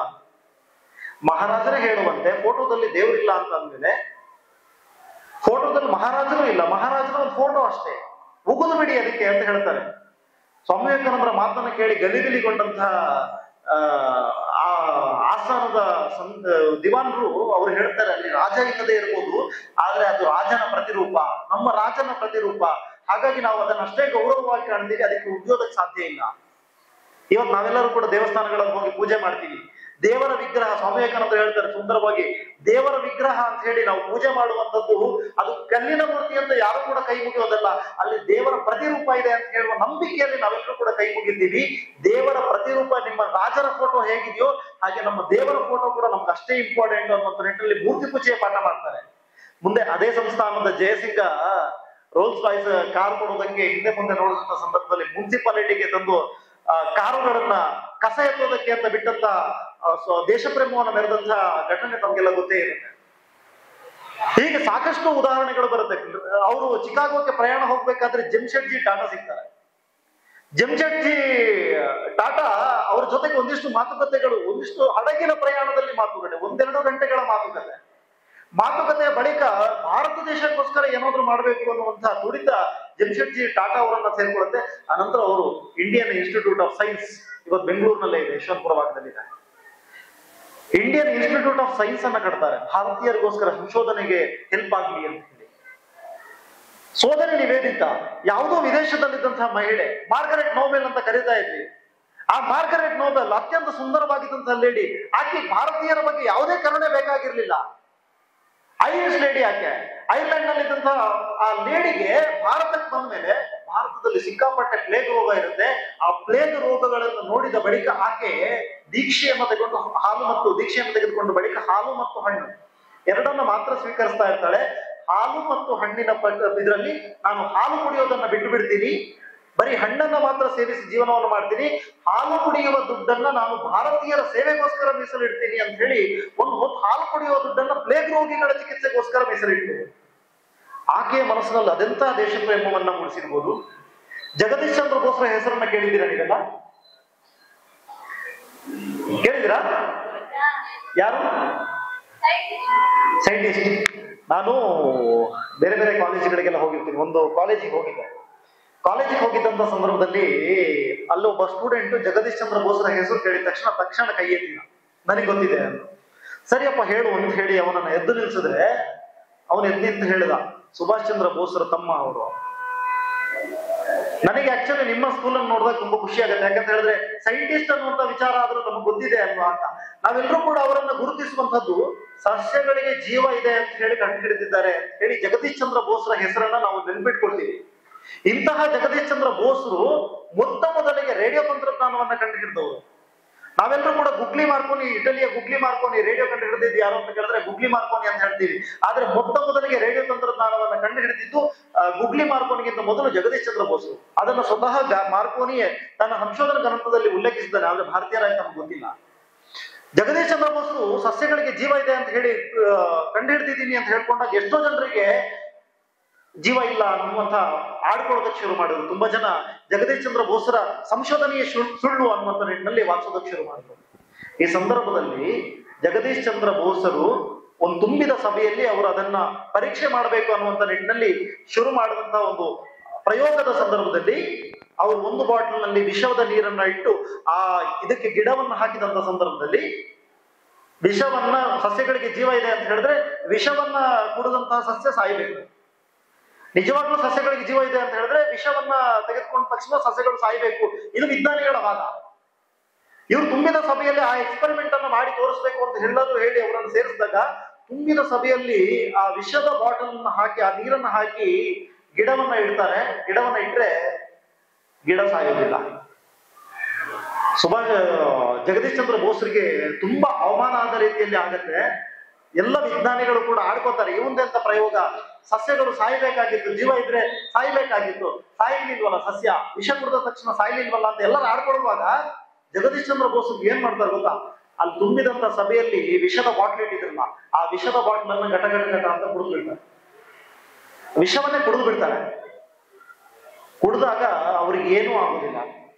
ಮಹಾರಾಜರೇ ಹೇಳುವಂತೆ ಫೋಟೋದಲ್ಲಿ ದೇವರಿಲ್ಲ ಅಂತ ಅಂದ್ಮೇಲೆ ಫೋಟೋದಲ್ಲಿ ಮಹಾರಾಜರು ಇಲ್ಲ, ಮಹಾರಾಜರ ಒಂದು ಫೋಟೋ ಅಷ್ಟೇ, ಉಗಿದು ಬಿಡಿ ಅದಕ್ಕೆ ಅಂತ ಹೇಳ್ತಾರೆ. ಸ್ವಾಮಿ ವಿವೇಕಾನಂದರ ಮಾತನ್ನ ಕೇಳಿ ಗಲಿಬಿಲಿಗೊಂಡಂತಹ ಆಸ್ಥಾನದ ದಿವಾನ್ರು ಅವ್ರು ಹೇಳ್ತಾರೆ, ಅಲ್ಲಿ ರಾಜ ಇಲ್ಲದೆ ಇರ್ಬೋದು, ಆದ್ರೆ ಅದು ರಾಜನ ಪ್ರತಿರೂಪ, ನಮ್ಮ ರಾಜನ ಪ್ರತಿರೂಪ, ಹಾಗಾಗಿ ನಾವು ಅದನ್ನ ಅಷ್ಟೇ ಗೌರವವಾಗಿ ಕಾಣ್ತೀವಿ, ಅದಕ್ಕೆ ಉದ್ಯೋಗಕ್ಕೆ ಸಾಧ್ಯ ಇಲ್ಲ. ಇವತ್ತು ನಾವೆಲ್ಲರೂ ಕೂಡ ದೇವಸ್ಥಾನಗಳಲ್ಲಿ ಹೋಗಿ ಪೂಜೆ ಮಾಡ್ತೀವಿ. ದೇವರ ವಿಗ್ರಹ, ಸ್ವಾಮಿ ವಿವೇಕಾನಂದ ಹೇಳ್ತಾರೆ ಸುಂದರವಾಗಿ, ದೇವರ ವಿಗ್ರಹ ಅಂತ ಹೇಳಿ ನಾವು ಪೂಜೆ ಮಾಡುವಂಥದ್ದು ಅದು ಕಲ್ಲಿನ ಮೂರ್ತಿ ಅಂತ ಯಾರು ಕೂಡ ಕೈ ಮುಗಿಯೋದಲ್ಲ, ಅಲ್ಲಿ ದೇವರ ಪ್ರತಿರೂಪ ಇದೆ ಅಂತ ಹೇಳುವ ನಂಬಿಕೆಯಲ್ಲಿ ನಾವೆಲ್ಲರೂ ಕೂಡ ಕೈ ಮುಗಿದ್ದೀವಿ. ದೇವರ ಪ್ರತಿರೂಪ, ನಿಮ್ಮ ರಾಜರ ಫೋಟೋ ಹೇಗಿದೆಯೋ ಹಾಗೆ ನಮ್ಮ ದೇವರ ಫೋಟೋ ಕೂಡ ನಮ್ಗೆ ಅಷ್ಟೇ ಇಂಪಾರ್ಟೆಂಟ್ ಅನ್ನುವಂಥ ನಿಟ್ಟಿನಲ್ಲಿ ಮೂರ್ತಿ ಪೂಜೆಯ ಪಾಠ ಮಾಡ್ತಾರೆ. ಮುಂದೆ ಅದೇ ಸಂಸ್ಥಾನದ ಜಯಸಿಂಗ ರೋಲ್ಸ್ ರಾಯ್ಸ್ ಕಾರ್ ಕೊಡೋದಕ್ಕೆ ಹಿಂದೆ ಮುಂದೆ ನೋಡಿದಂತ ಸಂದರ್ಭದಲ್ಲಿ ಮುನ್ಸಿಪಾಲಿಟಿಗೆ ತಂದು ಕಾರುಗಳನ್ನ ಕಸ ಎತ್ತೋದಕ್ಕೆ ಅಂತ ಬಿಟ್ಟಂತ ದೇಶಪ್ರೇಮವನ್ನು ಮೆರೆದಂತ ಘಟನೆ ತಮಗೆಲ್ಲ ಗೊತ್ತೇ ಇರುತ್ತೆ. ಹೀಗೆ ಸಾಕಷ್ಟು ಉದಾಹರಣೆಗಳು ಬರುತ್ತೆ. ಅವರು ಚಿಕಾಗೋಕ್ಕೆ ಪ್ರಯಾಣ ಹೋಗ್ಬೇಕಾದ್ರೆ ಜಮ್ಶೆಡ್ಜಿ ಟಾಟಾ ಸಿಗ್ತಾರೆ. ಜಮ್ಶೆಡ್ಜಿ ಟಾಟಾ ಅವ್ರ ಜೊತೆಗೆ ಒಂದಿಷ್ಟು ಮಾತುಕತೆಗಳು, ಒಂದಿಷ್ಟು ಹಡಗಿನ ಪ್ರಯಾಣದಲ್ಲಿ ಮಾತುಕತೆ, 1-2 ಗಂಟೆಗಳ ಮಾತುಕತೆ. ಮಾತುಕತೆಯ ಬಳಿಕ ಭಾರತ ದೇಶಕ್ಕೋಸ್ಕರ ಏನಾದ್ರು ಮಾಡಬೇಕು ಅನ್ನುವಂತಹ ತುಡಿತ ಜಮ್ಶೆಡ್ಜಿ ಟಾಟಾ ಅವರನ್ನ ಸೇರ್ಕೊಳ್ಳುತ್ತೆ. ಆನಂತರ ಅವರು ಇಂಡಿಯನ್ ಇನ್ಸ್ಟಿಟ್ಯೂಟ್ ಆಫ್ ಸೈನ್ಸ್, ಇವತ್ತು ಬೆಂಗಳೂರಿನಲ್ಲೇ ಇದೆ, ಯಶವಂತಪುರ ಭಾಗದಲ್ಲಿದೆ, ಇಂಡಿಯನ್ ಇನ್ಸ್ಟಿಟ್ಯೂಟ್ ಆಫ್ ಸೈನ್ಸ್ ಅನ್ನ ಕಟ್ತಾರೆ, ಭಾರತೀಯರಿಗೋಸ್ಕರ ಸಂಶೋಧನೆಗೆ ಹೆಲ್ಪ್ ಆಗಲಿ ಅಂತ ಹೇಳಿ. ಸೋದರಿ ನಿವೇದಿತಾ ಯಾವುದೋ ವಿದೇಶದಲ್ಲಿದ್ದಂತಹ ಮಹಿಳೆ, ಮಾರ್ಗರೆಟ್ ನೋಬೆಲ್ ಅಂತ ಕರೀತಾ ಇದ್ವಿ. ಆ ಮಾರ್ಗರೆಟ್ ನೋಬೆಲ್ ಅತ್ಯಂತ ಸುಂದರವಾಗಿದ್ದಂತಹ ಲೇಡಿ, ಆಕೆ ಭಾರತೀಯರ ಬಗ್ಗೆ ಯಾವುದೇ ಕರುಣೆ ಬೇಕಾಗಿರ್ಲಿಲ್ಲ. ಐರಿಷ್ ಲೇಡಿ ಆಕೆ, ಐರ್ಲೆಂಡ್ ನಲ್ಲಿದ್ದಂತಹ ಆ ಲೇಡಿಗೆ ಭಾರತಕ್ಕೆ ಬಂದ ಮೇಲೆ, ಭಾರತದಲ್ಲಿ ಸಿಕ್ಕಾಪಟ್ಟೆ ಪ್ಲೇಗ್ ರೋಗ ಇರುತ್ತೆ, ಆ ಪ್ಲೇಗ್ ರೋಗಗಳನ್ನು ನೋಡಿದ ಬಳಿಕ ಆಕೆ ದೀಕ್ಷೆಯನ್ನು ತೆಗೆದುಕೊಂಡು ಬಳಿಕ ಹಾಲು ಮತ್ತು ಹಣ್ಣು ಎರಡನ್ನ ಮಾತ್ರ ಸ್ವೀಕರಿಸ್ತಾ ಇರ್ತಾಳೆ. ಹಾಲು ಮತ್ತು ಹಣ್ಣಿನ ಇದರಲ್ಲಿ ನಾನು ಹಾಲು ಕುಡಿಯೋದನ್ನ ಬಿಟ್ಟು ಬಿಡ್ತೀನಿ, ಬರೀ ಹಣ್ಣನ್ನ ಮಾತ್ರ ಸೇವಿಸಿ ಜೀವನವನ್ನು ಮಾಡ್ತೀನಿ, ಹಾಲು ಕುಡಿಯುವ ದುಡ್ಡನ್ನ ನಾನು ಭಾರತೀಯರ ಸೇವೆಗೋಸ್ಕರ ಮೀಸಲಿಡ್ತೀನಿ ಅಂತ ಹೇಳಿ ಒಂದು ಹೊತ್ತು ಹಾಲು ಕುಡಿಯುವ ದುಡ್ಡನ್ನ ಪ್ಲೇಗ್ ರೋಗಿಗಳ ಚಿಕಿತ್ಸೆಗೋಸ್ಕರ ಮೀಸಲಿಡ್ತೀನಿ. ಆಕೆಯ ಮನಸ್ಸಿನಲ್ಲಿ ಅದೆಂತ ದೇಶ ಪ್ರೇಮವನ್ನ ಮೂಡಿಸಿರ್ಬೋದು. ಜಗದೀಶ್ ಚಂದ್ರ ಬೋಸ್ರ ಹೆಸರನ್ನ ಕೇಳಿದ್ದೀರಾ ನೀವೆಲ್ಲ? ಕೇಳಿದಿರಾ? ಯಾರು? ಸೈಂಟಿಸ್ಟ್. ನಾನು ಬೇರೆ ಬೇರೆ ಕಾಲೇಜುಗಳಿಗೆಲ್ಲ ಹೋಗಿರ್ತೀನಿ. ಒಂದು ಕಾಲೇಜಿಗೆ ಹೋಗಿದ್ದಂತ ಸಂದರ್ಭದಲ್ಲಿ ಅಲ್ಲೊಬ್ಬ ಸ್ಟೂಡೆಂಟ್ ಜಗದೀಶ್ ಚಂದ್ರ ಬೋಸ್ರ ಹೆಸರು ಕೇಳಿದ ತಕ್ಷಣ ಕೈ ಎತ್ತಿದ, ನನಗೆ ಗೊತ್ತಿದೆ ಅಂತ. ಸರಿಯಪ್ಪ ಹೇಳು ಅಂತ ಹೇಳಿ ಅವನನ್ನ ಎದ್ದು ನಿಲ್ಸಿದ್ರೆ ಅವನು ಎದ್ದು ಹೇಳಿದ, ಸುಭಾಷ್ ಚಂದ್ರ ಬೋಸ್ರ ತಮ್ಮ ಅವರು. ನನಗೆ ಆಕ್ಚುಲಿ ನಿಮ್ಮ ಸ್ಕೂಲನ್ನು ನೋಡಿದಾಗ ತುಂಬಾ ಖುಷಿ ಆಗುತ್ತೆ. ಯಾಕಂತ ಹೇಳಿದ್ರೆ ಸೈಂಟಿಸ್ಟ್ ಅನ್ನುವಂತ ವಿಚಾರ ಆದ್ರೂ ನಮ್ಗೆ ಗೊತ್ತಿದೆ ಅಲ್ವಾ ಅಂತ. ನಾವೆಲ್ಲರೂ ಕೂಡ ಅವರನ್ನ ಗುರುತಿಸುವಂತದ್ದು ಸಸ್ಯಗಳಿಗೆ ಜೀವ ಇದೆ ಅಂತ ಹೇಳಿ ಕಂಡುಹಿಡಿದಿದ್ದಾರೆ ಅಂತ ಹೇಳಿ ಜಗದೀಶ್ ಚಂದ್ರ ಬೋಸ್ರ ಹೆಸರನ್ನ ನಾವು ನೆನ್ಪಿಟ್ಕೊಳ್ತೀವಿ. ಇಂತಹ ಜಗದೀಶ್ ಚಂದ್ರ ಬೋಸ್ರು ಮೊದಲಿಗೆ ರೇಡಿಯೋ ತಂತ್ರಜ್ಞಾನವನ್ನ ಕಂಡುಹಿಡಿದವರು. ನಾವೆಲ್ಲರೂ ಕೂಡ ಗುಗ್ಲಿ ಮಾರ್ಕೋನಿ, ಇಟಲಿಯ ಗುಗ್ಲಿ ಮಾರ್ಕೋನಿ ರೇಡಿಯೋ ಕಂಡು ಹಿಡಿದಿದ್ದು ಯಾರು ಅಂತ ಕೇಳಿದ್ರೆ ಗುಗ್ಲಿ ಮಾರ್ಕೋನಿ ಅಂತ ಹೇಳ್ತೀವಿ. ಆದ್ರೆ ಮೊದಲಿಗೆ ರೇಡಿಯೋ ತಂತ್ರಜ್ಞಾನವನ್ನ ಕಂಡು ಹಿಡಿದಿದ್ದು ಗುಗ್ಲಿ ಮಾರ್ಕೋನಿಗಿಂತ ಮೊದಲು ಜಗದೀಶ್ ಚಂದ್ರ ಬೋಸ್. ಅದನ್ನು ಸ್ವತಃ ಮಾರ್ಕೋನಿಯೇ ತನ್ನ ಸಂಶೋಧನಾ ಗ್ರಂಥದಲ್ಲಿ ಉಲ್ಲೇಖಿಸಿದ್ದಾನೆ, ಆದ್ರೆ ಭಾರತೀಯರಾಗಿ ನಮ್ಗೆ ಗೊತ್ತಿಲ್ಲ. ಜಗದೀಶ್ ಚಂದ್ರ ಬೋಸ್ ಸಸ್ಯಗಳಿಗೆ ಜೀವ ಇದೆ ಅಂತ ಹೇಳಿ ಕಂಡು ಹಿಡಿದಿದ್ದೀನಿ ಅಂತ ಹೇಳ್ಕೊಂಡಾಗ ಎಷ್ಟೋ ಜನರಿಗೆ ಜೀವ ಇಲ್ಲ ಅನ್ನುವಂತ ಆಡ್ಕೊಳ್ಳೋದಕ್ಕೆ ಶುರು ಮಾಡಿದ್ರು. ತುಂಬಾ ಜನ ಜಗದೀಶ್ ಚಂದ್ರ ಬೋಸ್ರ ಸಂಶೋಧನೆಯ ಸುಳ್ಳು ಅನ್ನುವಂತ ನಿಟ್ಟಿನಲ್ಲಿ ವಾದಿಸೋದಕ್ಕೆ ಶುರು ಮಾಡಿದ್ರು. ಈ ಸಂದರ್ಭದಲ್ಲಿ ಜಗದೀಶ್ ಚಂದ್ರ ಬೋಸರು ಒಂದು ತುಂಬಿದ ಸಭೆಯಲ್ಲಿ ಅವರು ಅದನ್ನ ಪರೀಕ್ಷೆ ಮಾಡಬೇಕು ಅನ್ನುವಂತ ನಿಟ್ಟಿನಲ್ಲಿ ಶುರು ಮಾಡಿದಂತಹ ಒಂದು ಪ್ರಯೋಗದ ಸಂದರ್ಭದಲ್ಲಿ ಅವರು ಒಂದು ಬಾಟಲ್ ನಲ್ಲಿ ವಿಷದ ನೀರನ್ನ ಇಟ್ಟು ಆ ಇದಕ್ಕೆ ಗಿಡವನ್ನ ಹಾಕಿದಂತ ಸಂದರ್ಭದಲ್ಲಿ ವಿಷವನ್ನ, ಸಸ್ಯಗಳಿಗೆ ಜೀವ ಇದೆ ಅಂತ ಹೇಳಿದ್ರೆ ವಿಷವನ್ನ ಕುಡಿದಂತಹ ಸಸ್ಯ ಸಾಯಬೇಕು. ನಿಜವಾಗ್ಲೂ ಸಸ್ಯಗಳಿಗೆ ಜೀವ ಇದೆ ಅಂತ ಹೇಳಿದ್ರೆ ವಿಷವನ್ನ ತೆಗೆದುಕೊಂಡ ತಕ್ಷಣ ಸಸ್ಯಗಳು ಸಾಯಬೇಕು. ಇದು ವಿಜ್ಞಾನಿಗಳ ವಾದ. ಇವರು ತುಂಬಿದ ಸಭೆಯಲ್ಲಿ ಆ ಎಕ್ಸ್ಪೆರಿಮೆಂಟ್ ಅನ್ನು ಮಾಡಿ ತೋರಿಸ್ಬೇಕು ಅಂತ ಹೇಳಿ ಅವರನ್ನು ಸೇರಿಸಿದಾಗ ತುಂಬಿದ ಸಭೆಯಲ್ಲಿ ಆ ವಿಷದ ಬಾಟಲ್ ಅನ್ನ ಹಾಕಿ, ಆ ನೀರನ್ನ ಹಾಕಿ ಗಿಡವನ್ನ ಇಡ್ತಾರೆ. ಗಿಡವನ್ನ ಇಟ್ರೆ ಗಿಡ ಸಾಯೋದಿಲ್ಲ. ಜಗದೀಶ್ ಚಂದ್ರ ಬೋಸ್ರಿಗೆ ತುಂಬಾ ಅವಮಾನ ಆದ ರೀತಿಯಲ್ಲಿ ಆಗತ್ತೆ. ಎಲ್ಲ ವಿಜ್ಞಾನಿಗಳು ಕೂಡ ಆಡ್ಕೋತಾರೆ, ಇವಂದೆಂತ ಪ್ರಯೋಗ, ಸಸ್ಯಗಳು ಸಾಯ್ಬೇಕಾಗಿತ್ತು, ಜೀವ ಇದ್ರೆ ಸಾಯ್ಬೇಕಾಗಿತ್ತು, ಸಾಯ್ಲಿಲ್ವಲ್ಲ ಸಸ್ಯ, ವಿಷ ಕುಡಿದ ತಕ್ಷಣ ಸಾಯ್ಲಿಲ್ವಲ್ಲ ಅಂತ ಎಲ್ಲರೂ ಆಡ್ಕೊಳ್ಳುವಾಗ ಜಗದೀಶ್ ಚಂದ್ರ ಬೋಸ್ ಏನ್ ಮಾಡ್ತಾರೆ ಗೊತ್ತಾ? ಅಲ್ಲಿ ತುಂಬಿದಂತ ಸಭೆಯಲ್ಲಿ ವಿಷದ ಬಾಟ್ಲ್ ಇಟ್ಟಿದ್ರಲ್ಲ, ಆ ವಿಷದ ಬಾಟ್ಲ್ ಅನ್ನ ಘಟ ಅಂತ ಕುಡಿದು ಬಿಡ್ತಾರೆ. ವಿಷವನ್ನೇ ಕುಡಿದು ಬಿಡ್ತಾರೆ. ಕುಡಿದಾಗ ಅವ್ರಿಗೆ ಏನೂ ಆಗುದಿಲ್ಲ.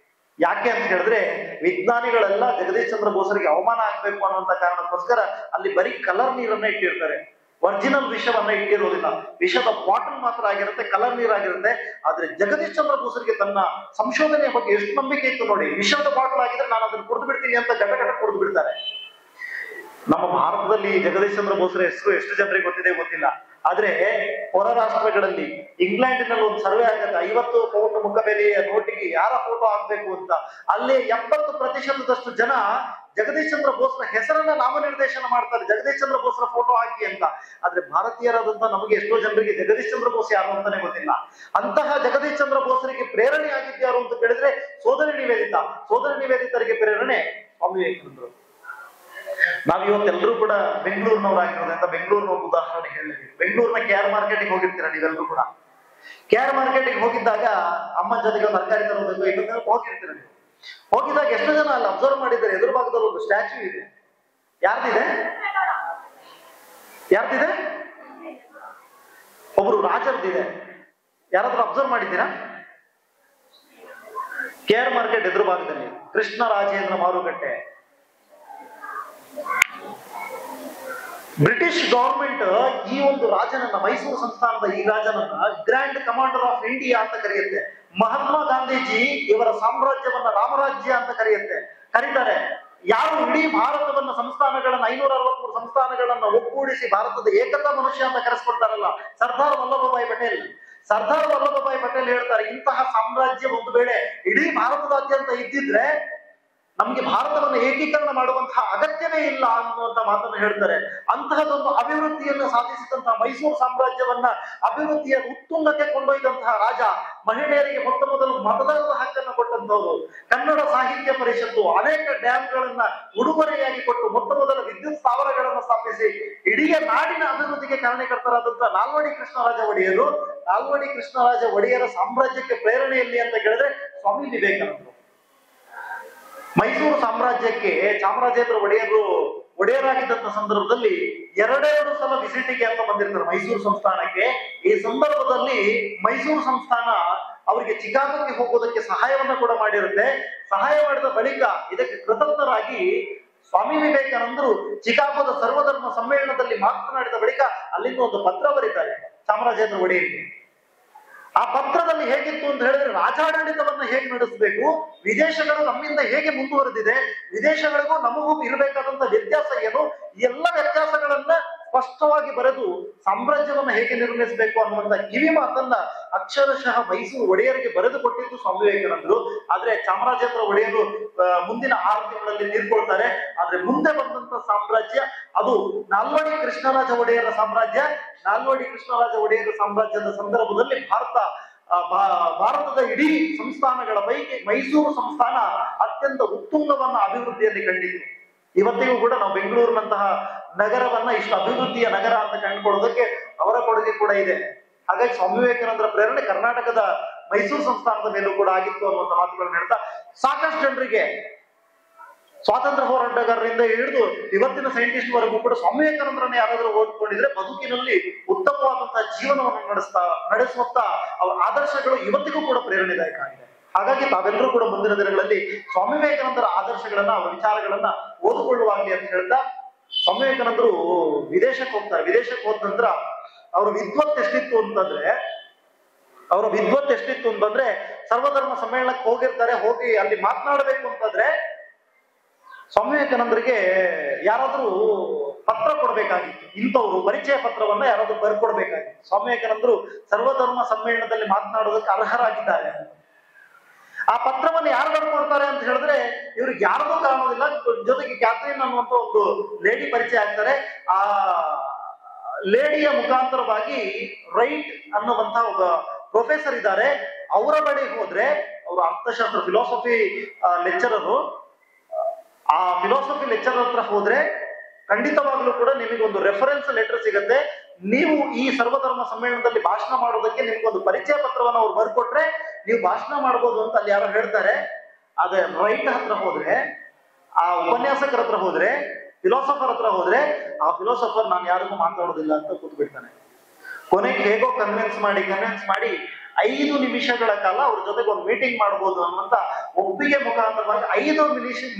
ಯಾಕೆ ಅಂತ ಹೇಳಿದ್ರೆ ವಿಜ್ಞಾನಿಗಳೆಲ್ಲ ಜಗದೀಶ್ ಚಂದ್ರ ಬೋಸರಿಗೆ ಅವಮಾನ ಆಗ್ಬೇಕು ಅನ್ನುವಂತ ಕಾರಣಕ್ಕೋಸ್ಕರ ಅಲ್ಲಿ ಬರೀ ಕಲರ್ ನೀರನ್ನ ಇಟ್ಟಿರ್ತಾರೆ, ಒರಿಜಿನಲ್ ವಿಷವನ್ನ ಇಟ್ಟಿರೋದಿಲ್ಲ. ವಿಷದ ಬಾಟಲ್ ಮಾತ್ರ ಆಗಿರುತ್ತೆ, ಕಲರ್ ನೀರಾಗಿರುತ್ತೆ. ಆದ್ರೆ ಜಗದೀಶ್ ಚಂದ್ರ ಬೋಸರಿಗೆ ತನ್ನ ಸಂಶೋಧನೆಯ ಬಗ್ಗೆ ಎಷ್ಟು ನಂಬಿಕೆ ಇತ್ತು ನೋಡಿ. ವಿಷದ ಬಾಟಲ್ ಆಗಿದ್ರೆ ನಾನು ಅದನ್ನು ಕುಡಿದು ಬಿಡ್ತೀನಿ ಅಂತ ಘಟ ಕುಡಿದು ಬಿಡ್ತಾರೆ. ನಮ್ಮ ಭಾರತದಲ್ಲಿ ಜಗದೀಶ್ ಚಂದ್ರ ಬೋಸ್ರ ಹೆಸರು ಎಷ್ಟು ಜನರಿಗೆ ಗೊತ್ತಿದೆ ಗೊತ್ತಿಲ್ಲ. ಆದ್ರೆ ಹೊರ ರಾಷ್ಟ್ರಗಳಲ್ಲಿ ಇಂಗ್ಲೆಂಡಿನಲ್ಲಿ ಒಂದು ಸರ್ವೆ ಆಗುತ್ತೆ, 50 ಫೋಟೋ ಮುಖಬೆಲೆಯ ನೋಟಿಗೆ ಯಾರ ಫೋಟೋ ಆಗ್ಬೇಕು ಅಂತ. ಅಲ್ಲಿ 70% ಜನ ಜಗದೀಶ್ ಚಂದ್ರ ಬೋಸ್ರ ಹೆಸರನ್ನ ನಾಮನಿರ್ದೇಶನ ಮಾಡ್ತಾರೆ, ಜಗದೀಶ್ ಚಂದ್ರ ಬೋಸ್ರ ಫೋಟೋ ಹಾಕಿ ಅಂತ. ಆದ್ರೆ ಭಾರತೀಯರಾದಂತ ನಮಗೆ ಎಷ್ಟೋ ಜನರಿಗೆ ಜಗದೀಶ್ ಚಂದ್ರ ಬೋಸ್ ಯಾರು ಅಂತಾನೆ ಗೊತ್ತಿಲ್ಲ. ಅಂತಹ ಜಗದೀಶ್ ಚಂದ್ರ ಬೋಸ್ರಿಗೆ ಪ್ರೇರಣೆ ಆಗಿದ್ಯಾರು ಅಂತ ಕೇಳಿದ್ರೆ ಸೋದರಿ ನಿವೇದಿತರಿಗೆ ಪ್ರೇರಣೆ ಸ್ವಾಮಿ ವಿವೇಕಾನಂದರು. ನಾವಿವತ್ತೆಲ್ಲರೂ ಕೂಡ ಬೆಂಗಳೂರಿನವರಾಗಿರೋದ್ರಿಂದ ಬೆಂಗಳೂರಿನ ಒಂದು ಉದಾಹರಣೆ ಹೇಳಿ, ಬೆಂಗಳೂರಿನ KR ಮಾರ್ಕೆಟಿಗೆ ಹೋಗಿರ್ತೀರಾ ನೀವೆಲ್ಲರೂ ಕೂಡ. KR ಮಾರ್ಕೆಟಿಗೆ ಹೋಗಿದ್ದಾಗ ಅಮ್ಮನ ಜೊತೆಗೆ ತರಕಾರಿ ತರೋದಕ್ಕೆ ಇನ್ನೊಂದು ಹೋಗಿರ್ತೀರ ನೀವು. ಹೋಗಿದಾಗ ಎಷ್ಟು ಜನ ಅಲ್ಲಿ ಅಬ್ಸರ್ವ್ ಮಾಡಿದ್ದಾರೆ, ಎದುರು ಭಾಗದಲ್ಲಿ ಒಂದು ಸ್ಟ್ಯಾಚ್ಯೂ ಇದೆ. ಯಾರ್ದಿದೆ? ಒಬ್ರು ರಾಜರದಿದೆ. ಯಾರಾದ್ರೂ ಅಬ್ಸರ್ವ್ ಮಾಡಿದ್ದೀರಾ? KR ಮಾರ್ಕೆಟ್ ಎದುರು ಭಾಗದಲ್ಲಿ ಕೃಷ್ಣ ರಾಜೇಂದ್ರ ಮಾರುಕಟ್ಟೆ. ಬ್ರಿಟಿಷ್ ಗವರ್ಮೆಂಟ್ ಈ ಒಂದು ರಾಜನನ್ನ, ಮೈಸೂರು ಸಂಸ್ಥಾನದ ಈ ರಾಜನನ್ನ ಗ್ರ್ಯಾಂಡ್ ಕಮಾಂಡರ್ ಆಫ್ ಇಂಡಿಯಾ ಅಂತ ಕರೆಯುತ್ತೆ. ಮಹಾತ್ಮ ಗಾಂಧೀಜಿ ಇವರ ಸಾಮ್ರಾಜ್ಯವನ್ನ ರಾಮರಾಜ್ಯ ಅಂತ ಕರೀತಾರೆ. ಯಾರು ಇಡೀ ಭಾರತವನ್ನ ಸಂಸ್ಥಾನಗಳನ್ನ 563 ಸಂಸ್ಥಾನಗಳನ್ನ ಒಗ್ಗೂಡಿಸಿ ಭಾರತದ ಏಕತಾ ಮನುಷ್ಯ ಅಂತ ಕರೆಸ್ಕೊಳ್ತಾರಲ್ಲ, ಸರ್ದಾರ್ ವಲ್ಲಭಭಾಯಿ ಪಟೇಲ್. ಸರ್ದಾರ್ ವಲ್ಲಭಭಾಯಿ ಪಟೇಲ್ ಹೇಳ್ತಾರೆ, ಇಂತಹ ಸಾಮ್ರಾಜ್ಯ ಒಂದು ವೇಳೆ ಇಡೀ ಭಾರತದಾದ್ಯಂತ ಇದ್ದಿದ್ರೆ ನಮ್ಗೆ ಭಾರತವನ್ನು ಏಕೀಕರಣ ಮಾಡುವಂತಹ ಅಗತ್ಯವೇ ಇಲ್ಲ ಅನ್ನುವಂತ ಮಾತನ್ನು ಹೇಳ್ತಾರೆ. ಅಂತಹದೊಂದು ಅಭಿವೃದ್ಧಿಯನ್ನು ಸಾಧಿಸಿದಂತಹ ಮೈಸೂರು ಸಾಮ್ರಾಜ್ಯವನ್ನ ಅಭಿವೃದ್ಧಿಯ ಉತ್ತುಂಗಕ್ಕೆ ಕೊಂಡೊಯ್ದಂತಹ ರಾಜ, ಮಹಿಳೆಯರಿಗೆ ಮೊಟ್ಟ ಮೊದಲು ಮತದಾನದ ಹಕ್ಕನ್ನು ಕೊಟ್ಟಂತವರು, ಕನ್ನಡ ಸಾಹಿತ್ಯ ಪರಿಷತ್ತು ಅನೇಕ ಡ್ಯಾಮ್ಗಳನ್ನ ಉಡುಗೊರೆಯಾಗಿ ಕೊಟ್ಟು ಮೊಟ್ಟ ಮೊದಲ ವಿದ್ಯುತ್ ಸ್ಥಾವರಗಳನ್ನು ಸ್ಥಾಪಿಸಿ ಇಡೀ ನಾಡಿನ ಅಭಿವೃದ್ಧಿಗೆ ಕಾರಣಕರ್ತರಾದಂತಹ ನಾಲ್ವಡಿ ಕೃಷ್ಣರಾಜ ಒಡೆಯರ ಸಾಮ್ರಾಜ್ಯಕ್ಕೆ ಪ್ರೇರಣೆಯಲ್ಲಿ ಅಂತ ಕೇಳಿದ್ರೆ ಸ್ವಾಮಿ ವಿವೇಕಾನಂದರು. ಮೈಸೂರು ಸಾಮ್ರಾಜ್ಯಕ್ಕೆ ಚಾಮರಾಜೇಂದ್ರ ಒಡೆಯರಾಗಿದ್ದಂತ ಸಂದರ್ಭದಲ್ಲಿ ಎರಡೆರಡು ಸಲ ವಿಸಿಟಿಗೆ ಅಂತ ಬಂದಿರ್ತಾರೆ ಮೈಸೂರು ಸಂಸ್ಥಾನಕ್ಕೆ. ಈ ಸಂದರ್ಭದಲ್ಲಿ ಮೈಸೂರು ಸಂಸ್ಥಾನ ಅವರಿಗೆ ಚಿಕಾಗೋಕ್ಕೆ ಹೋಗೋದಕ್ಕೆ ಸಹಾಯವನ್ನ ಕೂಡ ಮಾಡಿರುತ್ತೆ. ಸಹಾಯ ಮಾಡಿದ ಬಳಿಕ ಇದಕ್ಕೆ ಕೃತಜ್ಞರಾಗಿ ಸ್ವಾಮಿ ವಿವೇಕಾನಂದರು ಚಿಕಾಗೋದ ಸರ್ವಧರ್ಮ ಸಮ್ಮೇಳನದಲ್ಲಿ ಮಾತನಾಡಿದ ಬಳಿಕ ಅಲ್ಲಿಂದ ಒಂದು ಪತ್ರ ಬರೀತಾರೆ ಚಾಮರಾಜೇಂದ್ರ ಒಡೆಯರಿಗೆ. ಆ ಪತ್ರದಲ್ಲಿ ಹೇಗಿತ್ತು ಅಂತ ಹೇಳಿದ್ರೆ, ರಾಜಾಡಳಿತವನ್ನ ಹೇಗೆ ನಡೆಸಬೇಕು, ವಿದೇಶಗಳು ನಮ್ಮಿಂದ ಹೇಗೆ ಮುಂದುವರೆದಿದೆ, ವಿದೇಶಗಳಿಗೂ ನಮಗೂ ಇರಬೇಕಾದಂತ ವ್ಯತ್ಯಾಸ ಏನು, ಎಲ್ಲ ವ್ಯತ್ಯಾಸಗಳನ್ನ ಸ್ಪಷ್ಟವಾಗಿ ಬರೆದು ಸಾಮ್ರಾಜ್ಯವನ್ನ ಹೇಗೆ ನಿರ್ಮಿಸಬೇಕು ಅನ್ನುವಂತ ಕಿವಿ ಮಾತನ್ನ ಅಕ್ಷರಶಃ ಮೈಸೂರು ಒಡೆಯರಿಗೆ ಬರೆದು ಕೊಟ್ಟಿದ್ದು ಸ್ವಾಮಿ ವಿವೇಕಾನಂದರು. ಆದ್ರೆ ಚಾಮರಾಜೇಂದ್ರ ಒಡೆಯರು ಮುಂದಿನ 6 ತಿಂಗಳಲ್ಲಿ ತೀರ್ಕೊಳ್ತಾರೆ. ಆದ್ರೆ ಮುಂದೆ ಬಂದಂತ ಸಾಮ್ರಾಜ್ಯ ಅದು ನಾಲ್ವಡಿ ಕೃಷ್ಣರಾಜ ಒಡೆಯರ ಸಾಮ್ರಾಜ್ಯ. ನಾಲ್ವಡಿ ಕೃಷ್ಣರಾಜ ಒಡೆಯರ ಸಾಮ್ರಾಜ್ಯದ ಸಂದರ್ಭದಲ್ಲಿ ಭಾರತದ ಇಡೀ ಸಂಸ್ಥಾನಗಳ ಪೈಕಿ ಮೈಸೂರು ಸಂಸ್ಥಾನ ಅತ್ಯಂತ ಉತ್ತುಂಗವನ್ನ ಅಭಿವೃದ್ಧಿಯಲ್ಲಿ ಕಂಡಿತು. ಇವತ್ತಿಗೂ ಕೂಡ ನಾವು ಬೆಂಗಳೂರಿನಂತಹ ನಗರವನ್ನ ಇಷ್ಟು ಅಭಿವೃದ್ಧಿಯ ನಗರ ಅಂತ ಕಂಡುಕೊಳ್ಳೋದಕ್ಕೆ ಅವರ ಕೊಡುಗೆ ಕೂಡ ಇದೆ. ಹಾಗಾಗಿ ಸ್ವಾಮಿ ವಿವೇಕಾನಂದರ ಪ್ರೇರಣೆ ಕರ್ನಾಟಕದ ಮೈಸೂರು ಸಂಸ್ಥಾನದ ಮೇಲೂ ಕೂಡ ಆಗಿತ್ತು ಅನ್ನುವಂಥ ಮಾತುಗಳನ್ನು ಹೇಳ್ತಾ, ಸಾಕಷ್ಟು ಜನರಿಗೆ ಸ್ವಾತಂತ್ರ್ಯ ಹೋರಾಟಗಾರರಿಂದ ಹಿಡಿದು ಇವತ್ತಿನ ಸೈಂಟಿಸ್ಟ್ ವರೆಗೂ ಕೂಡ ಸ್ವಾಮಿ ವಿವೇಕಾನಂದರನ್ನ ಯಾರಾದ್ರೂ ಓದ್ಕೊಂಡಿದ್ರೆ ಬದುಕಿನಲ್ಲಿ ಉತ್ತಮವಾದಂತಹ ಜೀವನವನ್ನು ನಡೆಸುವಂತ ಅವರ ಆದರ್ಶಗಳು ಇವತ್ತಿಗೂ ಕೂಡ ಪ್ರೇರಣೆದಾಯಕ ಆಗಿದೆ. ಹಾಗಾಗಿ ತಾವೆಲ್ಲರೂ ಕೂಡ ಮುಂದಿನ ದಿನಗಳಲ್ಲಿ ಸ್ವಾಮಿ ವಿವೇಕಾನಂದರ ಆದರ್ಶಗಳನ್ನ, ಅವರ ವಿಚಾರಗಳನ್ನ ಓದಿಕೊಳ್ಳುವಾಗಲಿ ಅಂತ ಹೇಳ್ತಾ, ಸ್ವಾಮಿ ವಿವೇಕಾನಂದರು ವಿದೇಶಕ್ಕೆ ಹೋಗ್ತಾರೆ. ವಿದೇಶಕ್ಕೆ ಹೋದ ನಂತರ ಅವರ ವಿದ್ವತ್ ಎಷ್ಟಿತ್ತು ಅಂತಂದ್ರೆ ಸರ್ವಧರ್ಮ ಸಮ್ಮೇಳನಕ್ಕೆ ಹೋಗಿರ್ತಾರೆ. ಹೋಗಿ ಅಲ್ಲಿ ಮಾತನಾಡಬೇಕು ಅಂತಂದ್ರೆ ಸ್ವಾಮಿ ವಿವೇಕಾನಂದರಿಗೆ ಯಾರಾದ್ರೂ ಪತ್ರ ಕೊಡ್ಬೇಕಾಗಿತ್ತು. ಇಂಥವ್ರು ಪರಿಚಯ ಪತ್ರವನ್ನ ಯಾರಾದ್ರೂ ಬರ್ಕೊಡ್ಬೇಕಾಗಿತ್ತು. ಸ್ವಾಮಿ ವಿವೇಕಾನಂದರು ಸರ್ವಧರ್ಮ ಸಮ್ಮೇಳನದಲ್ಲಿ ಮಾತನಾಡೋದಕ್ಕೆ ಅರ್ಹರಾಗಿದ್ದಾರೆ. ಆ ಪತ್ರವನ್ನು ಯಾರು ಬರ್ಕೊಡ್ತಾರೆ ಅಂತ ಹೇಳಿದ್ರೆ ಇವ್ರಿಗೆ ಯಾರಿಗೂ ಕಾಣೋದಿಲ್ಲ. ಜೊತೆಗೆ ಕ್ಯಾಥರಿನ್ ಅನ್ನುವಂತ ಒಂದು ಲೇಡಿ ಪರಿಚಯ ಆಗ್ತಾರೆ. ಆ ಲೇಡಿಯ ಮುಖಾಂತರವಾಗಿ ರೈಟ್ ಅನ್ನುವಂತ ಒಬ್ಬ ಪ್ರೊಫೆಸರ್ ಇದ್ದಾರೆ. ಅವರ ಬಳಿ ಹೋದ್ರೆ, ಅವರು ಅರ್ಥಶಾಸ್ತ್ರ ಫಿಲಾಸಫಿ ಲೆಕ್ಚರರು, ಆ ಫಿಲಾಸಫಿ ಲೆಕ್ಚರರ್ ಹತ್ರ ಹೋದ್ರೆ ಖಂಡಿತವಾಗ್ಲೂ ಕೂಡ ನಿಮಗೊಂದು ರೆಫರೆನ್ಸ್ ಲೆಟರ್ ಸಿಗುತ್ತೆ. ನೀವು ಈ ಸರ್ವಧರ್ಮ ಸಮ್ಮೇಳನದಲ್ಲಿ ಭಾಷಣ ಮಾಡೋದಕ್ಕೆ ನಿಮ್ಗೊಂದು ಪರಿಚಯ ಪತ್ರವನ್ನು ಅವ್ರು ಬರ್ಕೊಟ್ರೆ ನೀವು ಭಾಷಣ ಮಾಡ್ಬೋದು ಅಂತ ಅಲ್ಲಿ ಯಾರೋ ಹೇಳ್ತಾರೆ. ಅದೇ ರೈಟ್ ಹತ್ರ ಹೋದ್ರೆ, ಆ ಉಪನ್ಯಾಸಕರ ಹತ್ರ ಹೋದ್ರೆ, ಫಿಲಾಸಫರ್ ಹತ್ರ ಹೋದ್ರೆ, ಆ ಫಿಲಾಸಫರ್ ನಾನು ಯಾರಿಗೂ ಮಾತಾಡೋದಿಲ್ಲ ಅಂತ ಕೂತ್ಬಿಡ್ತಾನೆ. ಕೊನೆಗೆ ಹೇಗೋ ಕನ್ವಿನ್ಸ್ ಮಾಡಿ 5 ನಿಮಿಷಗಳ ಕಾಲ ಅವ್ರ ಜೊತೆಗೆ ಒಂದು ಮೀಟಿಂಗ್ ಮಾಡ್ಬೋದು ಅನ್ನುವಂತ ಒಪ್ಪಿಗೆ ಮುಖಾಂತರವಾಗಿ 5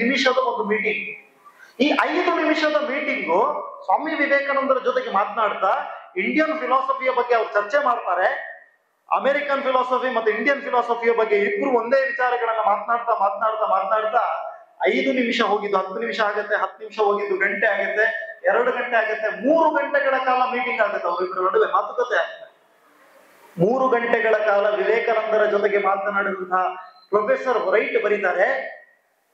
ನಿಮಿಷದ ಒಂದು ಮೀಟಿಂಗ್. ಈ 5 ನಿಮಿಷದ ಮೀಟಿಂಗು ಸ್ವಾಮಿ ವಿವೇಕಾನಂದರ ಜೊತೆಗೆ ಮಾತನಾಡ್ತಾ ಇಂಡಿಯನ್ ಫಿಲಾಸಫಿಯ ಬಗ್ಗೆ ಅವ್ರು ಚರ್ಚೆ ಮಾಡ್ತಾರೆ. ಅಮೆರಿಕನ್ ಫಿಲಾಸಫಿ ಮತ್ತೆ ಇಂಡಿಯನ್ ಫಿಲಾಸಫಿಯ ಬಗ್ಗೆ ಇಬ್ರು ಒಂದೇ ವಿಚಾರಗಳನ್ನ ಮಾತನಾಡ್ತಾ 5 ನಿಮಿಷ ಹೋಗಿದ್ದು 10 ನಿಮಿಷ ಆಗುತ್ತೆ, 10 ನಿಮಿಷ ಹೋಗಿದ್ದು ಗಂಟೆ ಆಗುತ್ತೆ, 2 ಗಂಟೆ ಆಗುತ್ತೆ, 3 ಗಂಟೆಗಳ ಕಾಲ ಮೀಟಿಂಗ್ ಆಗುತ್ತೆ. ಅವರಿಬ್ಬರ ನಡುವೆ ಮಾತುಕತೆ ಆಗುತ್ತೆ. 3 ಗಂಟೆಗಳ ಕಾಲ ವಿವೇಕಾನಂದರ ಜೊತೆಗೆ ಮಾತನಾಡಿದಂತಹ ಪ್ರೊಫೆಸರ್ ರೈಟ್ ಬರೀತಾರೆ,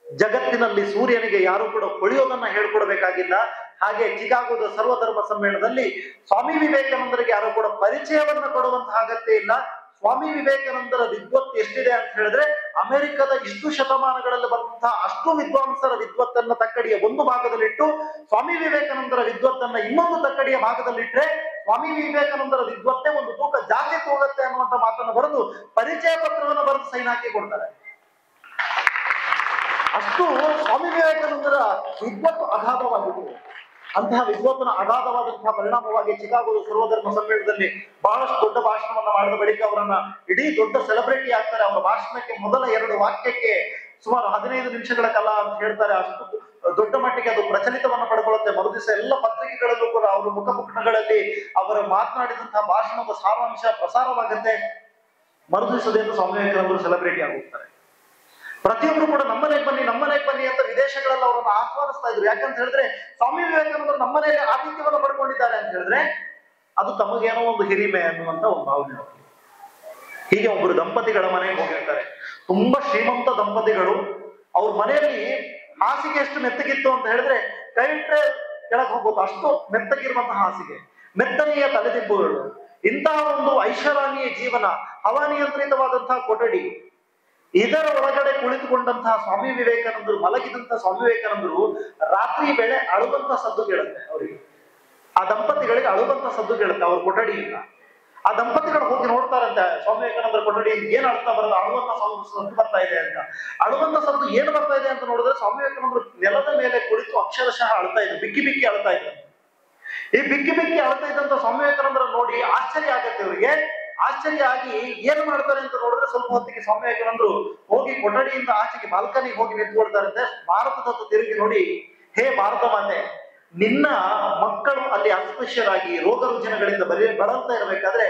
ಜಗತ್ತಿನಲ್ಲಿ ಸೂರ್ಯನಿಗೆ ಯಾರು ಕೂಡ ಹೊಳೆಯೋದನ್ನ ಹೇಳ್ಕೊಡ್ಬೇಕಾಗಿಲ್ಲ. ಹಾಗೆ ಚಿಕಾಗೋದ ಸರ್ವಧರ್ಮ ಸಮ್ಮೇಳನದಲ್ಲಿ ಸ್ವಾಮಿ ವಿವೇಕಾನಂದರಿಗೆ ಯಾರು ಕೂಡ ಪರಿಚಯವನ್ನ ಕೊಡುವಂತಹ ಅಗತ್ಯ ಇಲ್ಲ. ಸ್ವಾಮಿ ವಿವೇಕಾನಂದರ ವಿದ್ವತ್ ಎಷ್ಟಿದೆ ಅಂತ ಹೇಳಿದ್ರೆ ಅಮೆರಿಕದ ಇಷ್ಟು ಶತಮಾನಗಳಲ್ಲಿ ಬಂದಂತಹ ಅಷ್ಟು ವಿದ್ವಾಂಸರ ವಿದ್ವತ್ತನ್ನ ತಕ್ಕಡಿಯ ಒಂದು ಭಾಗದಲ್ಲಿಟ್ಟು ಸ್ವಾಮಿ ವಿವೇಕಾನಂದರ ವಿದ್ವತ್ತನ್ನ ಇನ್ನೊಂದು ತಕ್ಕಡಿಯ ಭಾಗದಲ್ಲಿಟ್ರೆ ಸ್ವಾಮಿ ವಿವೇಕಾನಂದರ ವಿದ್ವತ್ತೇ ಒಂದು ತೂಕ ಜಾಸ್ತಿ ತೋಗುತ್ತೆ ಅನ್ನುವಂತ ಮಾತನ್ನು ಬರೆದು ಪರಿಚಯ ಪತ್ರವನ್ನು ಬರೆದು ಸೈನ್ ಹಾಕಿ ಕೊಡ್ತಾರೆ. ಅಷ್ಟು ಸ್ವಾಮಿ ವಿವೇಕಾನಂದರ ವಿದ್ವತ್ತು ಅಗಾಧವಾಗಿತ್ತು. ಅಂತಹ ವಿದ್ವತ್ತನ ಅಗಾಧವಾದಂತಹ ಪರಿಣಾಮವಾಗಿ ಚಿಕಾಗೋದ ಸರ್ವಧರ್ಮ ಸಮ್ಮೇಳನದಲ್ಲಿ ಬಹಳಷ್ಟು ದೊಡ್ಡ ಭಾಷಣವನ್ನ ಮಾಡಿದ ಬಳಿಕ ಅವರನ್ನ ಇಡೀ ದೊಡ್ಡ ಸೆಲೆಬ್ರಿಟಿ ಆಗ್ತಾರೆ. ಅವರ ಭಾಷಣಕ್ಕೆ ಮೊದಲ 2 ವಾಕ್ಯಕ್ಕೆ ಸುಮಾರು 15 ನಿಮಿಷಗಳ ಕಾಲ ಅಂತ ಹೇಳ್ತಾರೆ. ಅಷ್ಟು ದೊಡ್ಡ ಮಟ್ಟಿಗೆ ಅದು ಪ್ರಚಲಿತವನ್ನು ಪಡ್ಕೊಳ್ಳುತ್ತೆ. ಮರುದಿವಸ ಎಲ್ಲ ಪತ್ರಿಕೆಗಳಲ್ಲೂ ಕೂಡ ಅವರ ಮುಖಪುಟಗಳಲ್ಲಿ ಅವರು ಮಾತನಾಡಿದಂತಹ ಭಾಷಣದ ಸಾರಾಂಶ ಪ್ರಸಾರವಾಗುತ್ತೆ. ಮರುದಿವಸದಿಂದ ಸ್ವಾಮಿ ವಿವೇಕಾನಂದರು ಸೆಲೆಬ್ರಿಟಿ ಆಗೋಗ್ತಾರೆ. ಪ್ರತಿಯೊಬ್ರು ಕೂಡ ನಮ್ಮನೆಗೆ ಬನ್ನಿ ಅಂತ ವಿದೇಶಗಳಲ್ಲಿ ಅವರನ್ನು ಆಹ್ವಾನಿಸ್ತಾ ಇದ್ರು. ಯಾಕಂತ ಹೇಳಿದ್ರೆ ಸ್ವಾಮಿ ವಿವೇಕಾನಂದರು ನಮ್ಮನೆಯಲ್ಲಿ ಆತಿಥ್ಯವನ್ನು ಪಡ್ಕೊಂಡಿದ್ದಾರೆ ಅಂತ ಹೇಳಿದ್ರೆ ಅದು ತಮಗೇನೋ ಒಂದು ಹಿರಿಮೆ ಅನ್ನುವಂತ ಒಂದು ಭಾವನೆ. ಹೀಗೆ ಒಬ್ಬರು ದಂಪತಿಗಳ ಮನೆಗೆ ಹೋಗಿರ್ತಾರೆ. ತುಂಬಾ ಶ್ರೀಮಂತ ದಂಪತಿಗಳು. ಅವ್ರ ಮನೆಯಲ್ಲಿ ಹಾಸಿಗೆ ಎಷ್ಟು ಮೆತ್ತಗಿತ್ತು ಅಂತ ಹೇಳಿದ್ರೆ ಕೈ ಇಟ್ಟರೆ ಕೆಳಗೆ ಹೋಗ್ಬೋದು, ಅಷ್ಟು ಮೆತ್ತಗಿರುವಂತಹ ಹಾಸಿಗೆ, ಮೆತ್ತನೆಯ ತಲೆದಿಂಬುಗಳು. ಇಂತಹ ಒಂದು ಐಷಾರಾಮಿಯ ಜೀವನ, ಹವಾನಿಯಂತ್ರಿತವಾದಂತಹ ಕೊಠಡಿ, ಇದರ ಒಳಗಡೆ ಕುಳಿತುಕೊಂಡಂತಹ ಸ್ವಾಮಿ ವಿವೇಕಾನಂದರು, ಮಲಗಿದಂತಹ ಸ್ವಾಮಿ ವಿವೇಕಾನಂದರು ರಾತ್ರಿ ವೇಳೆ ಅಳುವಂತ ಸದ್ದು ಕೇಳುತ್ತೆ ಅವರಿಗೆ. ಆ ದಂಪತಿಗಳಿಗೆ ಅಳುವಂತ ಸದ್ದು ಕೇಳುತ್ತೆ ಅವ್ರ ಕೊಠಡಿಯಿಂದ. ಆ ದಂಪತಿಗಳು ಹೋಗಿ ನೋಡ್ತಾರಂತೆ ಸ್ವಾಮಿ ವಿವೇಕಾನಂದರ ಕೊಠಡಿ ಏನ್ ಅಳ್ತಾ ಬರೋದು, ಅಳುವಂತ ಸದ್ದು ಬರ್ತಾ ಇದೆ ಅಂತ. ಅಳುವಂತ ಸದ್ದು ಏನು ಬರ್ತಾ ಇದೆ ಅಂತ ನೋಡಿದ್ರೆ ಸ್ವಾಮಿ ವಿವೇಕಾನಂದರು ನೆಲದ ಮೇಲೆ ಕುಳಿತು ಅಕ್ಷರಶಃ ಅಳ್ತಾ ಇದ್ರು, ಬಿಕ್ಕಿ ಬಿಕ್ಕಿ ಅಳ್ತಾ ಇದ್ರು. ಈ ಬಿಕ್ಕಿ ಬಿಕ್ಕಿ ಅಳ್ತಾ ಇದ್ದಂತ ಸ್ವಾಮಿ ವಿವೇಕಾನಂದರ ನೋಡಿ ಆಶ್ಚರ್ಯ ಆಗತ್ತೆ ಅವರಿಗೆ. ಆಶ್ಚರ್ಯ ಆಗಿ ಏನ್ ಮಾಡ್ತಾರೆ ಅಂತ ನೋಡಿದ್ರೆ ಸ್ವಲ್ಪ ಹೊತ್ತಿಗೆ ಸ್ವಾಮಿ ವಿವೇಕಾನಂದರು ಹೋಗಿ ಕೊಠಡಿಯಿಂದ ಆಚೆಗೆ ಬಾಲ್ಕನಿಗೆ ಹೋಗಿ ನಿಂತ್ಕೊಳ್ತಾರಂತೆ. ಭಾರತದತ್ತ ತಿರುಗಿ ನೋಡಿ, ಹೇ ಭಾರತ ಮಾತೆ, ನಿನ್ನ ಮಕ್ಕಳು ಅಲ್ಲಿ ಅಸ್ಪೃಶ್ಯರಾಗಿ ರೋಗ ರುಜಿನಗಳಿಂದ ಬಳಲ್ತಾ ಇರಬೇಕಾದ್ರೆ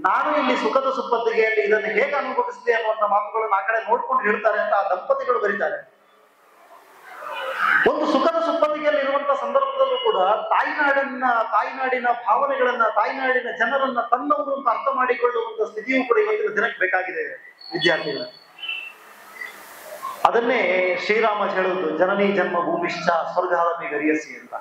ನಾನು ಇಲ್ಲಿ ಸುಖದ ಸುಪ್ಪತ್ತಿಗೆಯಲ್ಲಿ ಇದನ್ನು ಹೇಗೆ ಅನುಭವಿಸಿದೆ ಅನ್ನುವಂತ ಮಾತುಗಳನ್ನು ಆ ಕಡೆ ನೋಡ್ಕೊಂಡು ಹೇಳ್ತಾರೆ ಅಂತ ಆ ದಂಪತಿಗಳು ಬರೀತಾರೆ. ಒಂದು ಸುಖದ ಸುಪ್ಪತ್ತಿಗೆಯಲ್ಲಿ ಇರುವಂತ ಸಂದರ್ಭದಲ್ಲೂ ಕೂಡ ತಾಯ್ನಾಡಿನ ಭಾವನೆಗಳನ್ನ, ತಾಯ್ನಾಡಿನ ಜನರನ್ನ ತನ್ನವರು ಅಂತ ಅರ್ಥ ಮಾಡಿಕೊಳ್ಳುವಂತ ಸ್ಥಿತಿಯೂ ಕೂಡ ಇವತ್ತಿನ ದಿನಕ್ಕೆ ಬೇಕಾಗಿದೆ ವಿದ್ಯಾರ್ಥಿಗಳು. ಅದನ್ನೇ ಶ್ರೀರಾಮ ಹೇಳುವುದು, ಜನನಿ ಜನ್ಮ ಭೂಮಿಶ್ಚ ಸ್ವರ್ಗಾದಮಿ ಗರಿಯಸಿ ಅಂತ.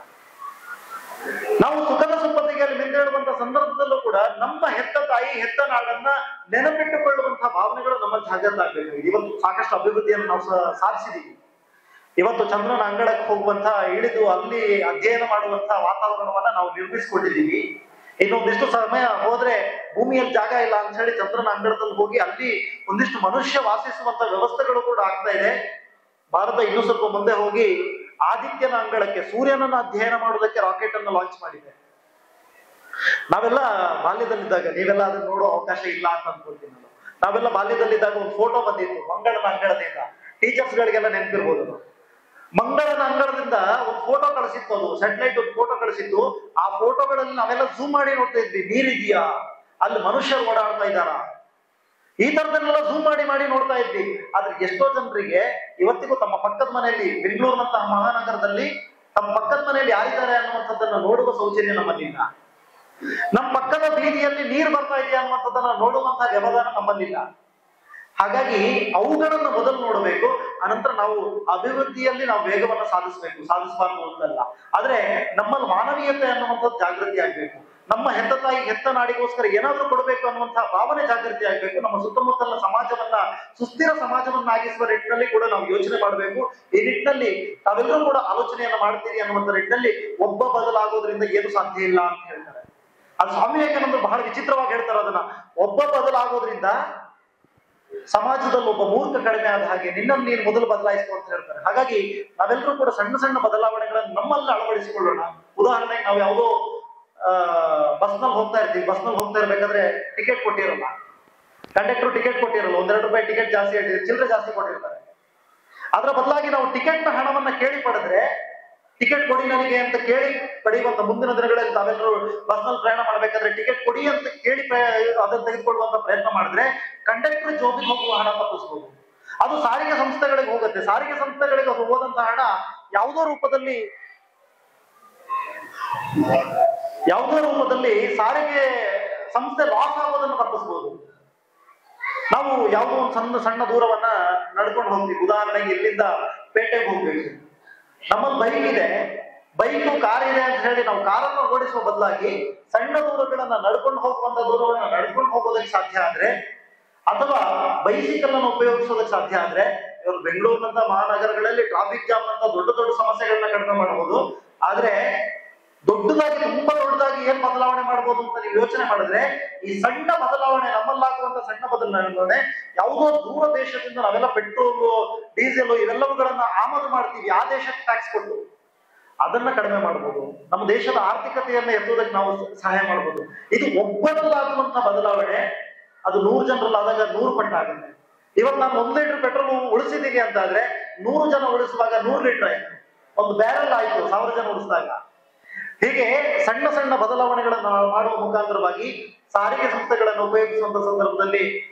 ನಾವು ಸುಖದ ಸುಪ್ಪತ್ತಿಗೆಯಲ್ಲಿ ಮಿಂದೇಳುವಂತ ಸಂದರ್ಭದಲ್ಲೂ ಕೂಡ ನಮ್ಮ ಹೆತ್ತ ತಾಯಿ, ಹೆತ್ತ ನಾಡನ್ನ ನೆನಪಿಟ್ಟುಕೊಳ್ಳುವಂತಹ ಭಾವನೆಗಳು ನಮ್ಮ ಜಾಗೃತ ಆಗ್ಬೇಕು. ಇವತ್ತು ಸಾಕಷ್ಟು ಅಭಿವೃದ್ಧಿಯನ್ನು ನಾವು ಸಾಧಿಸಿದೀವಿ. ಇವತ್ತು ಚಂದ್ರನ ಅಂಗಳಕ್ಕೆ ಹೋಗುವಂತ, ಇಳಿದು ಅಲ್ಲಿ ಅಧ್ಯಯನ ಮಾಡುವಂತಹ ವಾತಾವರಣವನ್ನ ನಾವು ನಿರ್ಮಿಸಿಕೊಂಡಿದ್ದೀವಿ. ಇನ್ನೊಂದಿಷ್ಟು ಸಮಯ ಹೋದ್ರೆ ಭೂಮಿಯಲ್ಲಿ ಜಾಗ ಇಲ್ಲ ಅಂತ ಹೇಳಿ ಚಂದ್ರನ ಅಂಗಳದಲ್ಲಿ ಹೋಗಿ ಅಲ್ಲಿ ಒಂದಿಷ್ಟು ಮನುಷ್ಯ ವಾಸಿಸುವಂತ ವ್ಯವಸ್ಥೆಗಳು ಕೂಡ ಆಗ್ತಾ ಇದೆ. ಭಾರತ ಇನ್ನೂ ಸ್ವಲ್ಪ ಮುಂದೆ ಹೋಗಿ ಆದಿತ್ಯನ ಅಂಗಳಕ್ಕೆ, ಸೂರ್ಯನನ್ನ ಅಧ್ಯಯನ ಮಾಡೋದಕ್ಕೆ ರಾಕೆಟ್ ಅನ್ನು ಲಾಂಚ್ ಮಾಡಿದೆ. ನಾವೆಲ್ಲ ಬಾಲ್ಯದಲ್ಲಿದ್ದಾಗ, ನೀವೆಲ್ಲ ಅದನ್ನ ನೋಡೋ ಅವಕಾಶ ಇಲ್ಲ ಅಂತ ಅನ್ಕೊಳ್ತೀನಿ ನಾನು. ನಾವೆಲ್ಲ ಬಾಲ್ಯದಲ್ಲಿದ್ದಾಗ ಒಂದು ಫೋಟೋ ಬಂದಿತ್ತು ಮಂಗಳನ ಅಂಗಳದಿಂದ. ಟೀಚರ್ಸ್ ಗಳಿಗೆಲ್ಲ ನೆನಪಿರ್ಬೋದು. ಮಂಗಳನ ಅಂಗಳದಿಂದ ಒಂದು ಫೋಟೋ ಕಳಿಸಿತ್ತು, ಅದು ಸ್ಯಾಟಲೈಟ್ ಒಂದು ಫೋಟೋ ಕಳಿಸಿತ್ತು. ಆ ಫೋಟೋಗಳಲ್ಲಿ ನಾವೆಲ್ಲ ಝೂಮ್ ಮಾಡಿ ನೋಡ್ತಾ ಇದ್ವಿ, ನೀರಿದೆಯಾ, ಅಲ್ಲಿ ಮನುಷ್ಯರು ಓಡಾಡ್ತಾ ಇದ್ದಾರಾ, ಈ ತರದನ್ನೆಲ್ಲ ಝೂಮ್ ಮಾಡಿ ನೋಡ್ತಾ ಇದ್ವಿ. ಆದ್ರೆ ಎಷ್ಟೋ ಜನರಿಗೆ ಇವತ್ತಿಗೂ ತಮ್ಮ ಪಕ್ಕದ ಮನೆಯಲ್ಲಿ, ಬೆಂಗಳೂರಿನಂತಹ ಮಹಾನಗರದಲ್ಲಿ ತಮ್ಮ ಪಕ್ಕದ ಮನೆಯಲ್ಲಿ ಯಾರಿದ್ದಾರೆ ಅನ್ನುವಂಥದ್ದನ್ನ ನೋಡುವ ಸೌಜನ್ಯ ನಮ್ಮಲ್ಲಿಲ್ಲ. ನಮ್ಮ ಪಕ್ಕದ ಬೀದಿಯಲ್ಲಿ ನೀರು ಬರ್ತಾ ಇದೆಯಾ ಅನ್ನುವಂಥದ್ದನ್ನ ನೋಡುವಂತಹ ವ್ಯವಧಾನ ನಮ್ಮಲ್ಲಿಲ್ಲ. ಹಾಗಾಗಿ ಅವುಗಳನ್ನು ಮೊದಲು ನೋಡಬೇಕು. ಅನಂತರ ನಾವು ಅಭಿವೃದ್ಧಿಯಲ್ಲಿ ನಾವು ವೇಗವನ್ನು ಸಾಧಿಸಬಾರ್ದು ಅಂತಲ್ಲ, ಆದ್ರೆ ನಮ್ಮಲ್ಲಿ ಮಾನವೀಯತೆ ಅನ್ನುವಂಥದ್ದು ಜಾಗೃತಿ ಆಗ್ಬೇಕು. ನಮ್ಮ ಹೆತ್ತ ತಾಯಿ, ಹೆತ್ತ ನಾಡಿಗೋಸ್ಕರ ಏನಾದ್ರೂ ಕೊಡಬೇಕು ಅನ್ನುವಂತಹ ಭಾವನೆ ಜಾಗೃತಿ ಆಗ್ಬೇಕು. ನಮ್ಮ ಸುತ್ತಮುತ್ತಲ ಸಮಾಜವನ್ನ ಸುಸ್ಥಿರ ಸಮಾಜವನ್ನಾಗಿಸುವ ನಿಟ್ಟಿನಲ್ಲಿ ಕೂಡ ನಾವು ಯೋಚನೆ ಮಾಡಬೇಕು. ಈ ನಿಟ್ಟಿನಲ್ಲಿ ತಾವೆಲ್ಲರೂ ಕೂಡ ಆಲೋಚನೆಯನ್ನ ಮಾಡ್ತೀರಿ ಅನ್ನುವಂಥ ನಿಟ್ಟಿನಲ್ಲಿ ಒಬ್ಬ ಬದಲಾಗೋದ್ರಿಂದ ಏನು ಸಾಧ್ಯ ಇಲ್ಲ ಅಂತ ಹೇಳ್ತಾರೆ. ಅದು ಸ್ವಾಮಿ ವಿವೇಕಾನಂದರು ಬಹಳ ವಿಚಿತ್ರವಾಗಿ ಹೇಳ್ತಾರೆ ಅದನ್ನ. ಒಬ್ಬ ಬದಲಾಗೋದ್ರಿಂದ ಸಮಾಜದಲ್ಲಿ ಒಬ್ಬ ಮೂರ್ಖ ಕಡಿಮೆ ಆದ ಹಾಗೆ ನಿನ್ನನ್ನು ನೀನು ಮೊದಲು ಬದಲಾಯಿಸ್ಕೊ ಅಂತ ಹೇಳ್ತಾರೆ. ಹಾಗಾಗಿ ನಾವೆಲ್ಲರೂ ಕೂಡ ಸಣ್ಣ ಸಣ್ಣ ಬದಲಾವಣೆಗಳನ್ನು ನಮ್ಮಲ್ಲಿ ಅಳವಡಿಸಿಕೊಳ್ಳೋಣ. ಉದಾಹರಣೆಗೆ ನಾವು ಯಾವುದೋ ಬಸ್ನಲ್ಲಿ ಹೋಗ್ತಾ ಇರ್ಬೇಕಾದ್ರೆ ಟಿಕೆಟ್ ಕೊಟ್ಟಿರಲ್ಲ, ಕಂಡಕ್ಟರ್ ಟಿಕೆಟ್ ಕೊಟ್ಟಿರಲ್ಲ, ಒಂದೆರಡು ರೂಪಾಯಿ ಟಿಕೆಟ್ ಜಾಸ್ತಿ ಚಿಲ್ಲರೆ ಜಾಸ್ತಿ ಕೊಟ್ಟಿರ್ತಾರೆ. ಅದರ ಬದಲಾಗಿ ನಾವು ಟಿಕೆಟ್ನ ಹಣವನ್ನ ಕೇಳಿ ಪಡೆದ್ರೆ, ಟಿಕೆಟ್ ಕೊಡಿ ನನಗೆ ಅಂತ ಕೇಳಿ ಪಡೆಯುವಂತ ಮುಂದಿನ ದಿನಗಳಲ್ಲಿ ತಾವೆಲ್ಲರೂ ಬಸ್ನಲ್ಲಿ ಪ್ರಯಾಣ ಮಾಡ್ಬೇಕಾದ್ರೆ ಟಿಕೆಟ್ ಕೊಡಿ ಅಂತ ಕೇಳಿ ಅದನ್ನು ತೆಗೆದುಕೊಳ್ಳುವಂತ ಪ್ರಯತ್ನ ಮಾಡಿದ್ರೆ ಕಂಡಕ್ಟರ್ ಜೋಬಿಗೆ ಹೋಗುವ ಹಣ ತಪ್ಪಿಸ್ಬೋದು. ಅದು ಸಾರಿಗೆ ಸಂಸ್ಥೆಗಳಿಗೆ ಹೋಗುತ್ತೆ. ಸಾರಿಗೆ ಸಂಸ್ಥೆಗಳಿಗೆ ಹೋದಂತ ಹಣ ಯಾವುದೋ ರೂಪದಲ್ಲಿ ಸಾರಿಗೆ ಸಂಸ್ಥೆ ಲಾಸ್ ಆಗೋದನ್ನು ತಪ್ಪಿಸ್ಬೋದು. ನಾವು ಯಾವುದೋ ಒಂದು ಸಣ್ಣ ದೂರವನ್ನ ನಡ್ಕೊಂಡು ಹೋಗ್ತೀವಿ. ಉದಾಹರಣೆಗೆ ಇಲ್ಲಿಂದ ಪೇಟೆಗೆ ಹೋಗ್ಬೇಕು, ನಮ್ಮಲ್ಲಿ ಬೈಕ್ ಇದೆ, ಬೈಕು ಕಾರ್ ಇದೆ ಅಂತ ಹೇಳಿ ನಾವು ಕಾರನ್ನು ಓಡಿಸುವ ಬದಲಾಗಿ ಸಣ್ಣ ದೂರಗಳನ್ನ ನಡ್ಕೊಂಡು ಹೋಗುವಂತ ದೂರವನ್ನ ನಡ್ಕೊಂಡು ಹೋಗೋದಕ್ಕೆ ಸಾಧ್ಯ ಆದ್ರೆ, ಅಥವಾ ಬೈಸಿಕಲ್ ಅನ್ನು ಉಪಯೋಗಿಸೋದಕ್ಕೆ ಸಾಧ್ಯ ಆದ್ರೆ, ಇವರು ಬೆಂಗಳೂರಿನಂತ ಮಹಾನಗರಗಳಲ್ಲಿ ಟ್ರಾಫಿಕ್ ಜಾಮ್ ಅಂತ ದೊಡ್ಡ ದೊಡ್ಡ ಸಮಸ್ಯೆಗಳನ್ನ ಕಡಿಮೆ ಮಾಡಬಹುದು. ಆದ್ರೆ ದೊಡ್ಡದಾಗಿ, ತುಂಬಾ ದೊಡ್ಡದಾಗಿ ಏನ್ ಬದಲಾವಣೆ ಮಾಡ್ಬೋದು ಅಂತ ನೀವು ಯೋಚನೆ ಮಾಡಿದ್ರೆ, ಈ ಸಣ್ಣ ಬದಲಾವಣೆ, ನಮ್ಮಲ್ಲಾಗುವಂತ ಸಣ್ಣ ಬದಲಾವಣೆ, ಯಾವುದೋ ದೂರ ದೇಶದಿಂದ ನಾವೆಲ್ಲ ಪೆಟ್ರೋಲು, ಡೀಸೆಲ್ ಇವೆಲ್ಲವುಗಳನ್ನ ಆಮದು ಮಾಡ್ತೀವಿ, ಆ ದೇಶಕ್ಕೆ ಟ್ಯಾಕ್ಸ್ ಕೊಟ್ಟು ಅದನ್ನ ಕಡಿಮೆ ಮಾಡ್ಬೋದು. ನಮ್ಮ ದೇಶದ ಆರ್ಥಿಕತೆಯನ್ನ ಎತ್ತುವುದಕ್ಕೆ ನಾವು ಸಹಾಯ ಮಾಡ್ಬೋದು. ಇದು ಒಬ್ಬರಲ್ಲಾಗುವಂತಹ ಬದಲಾವಣೆ, ಅದು 100 ಜನರಲ್ಲಾದಾಗ 100 ಪಟ್ಟು ಆಗುತ್ತೆ. ಇವತ್ತು ನಾನು 1 ಲೀಟರ್ ಪೆಟ್ರೋಲ್ ಉಳಿಸಿದ್ದೀನಿ ಅಂತ ಆದ್ರೆ 100 ಜನ ಉಳಿಸುವಾಗ 100 ಲೀಟರ್ ಆಯ್ತು. ಒಂದು ಬ್ಯಾರಲ್ ಆಯ್ತು 1000 ಜನ ಉಳಿಸಿದಾಗ. ಹೀಗೆ ಸಣ್ಣ ಸಣ್ಣ ಬದಲಾವಣೆಗಳನ್ನು ಮಾಡುವ ಮುಖಾಂತರವಾಗಿ ಸಾರಿಗೆ ಸಂಸ್ಥೆಗಳನ್ನು ಉಪಯೋಗಿಸುವಂತ ಸಂದರ್ಭದಲ್ಲಿ,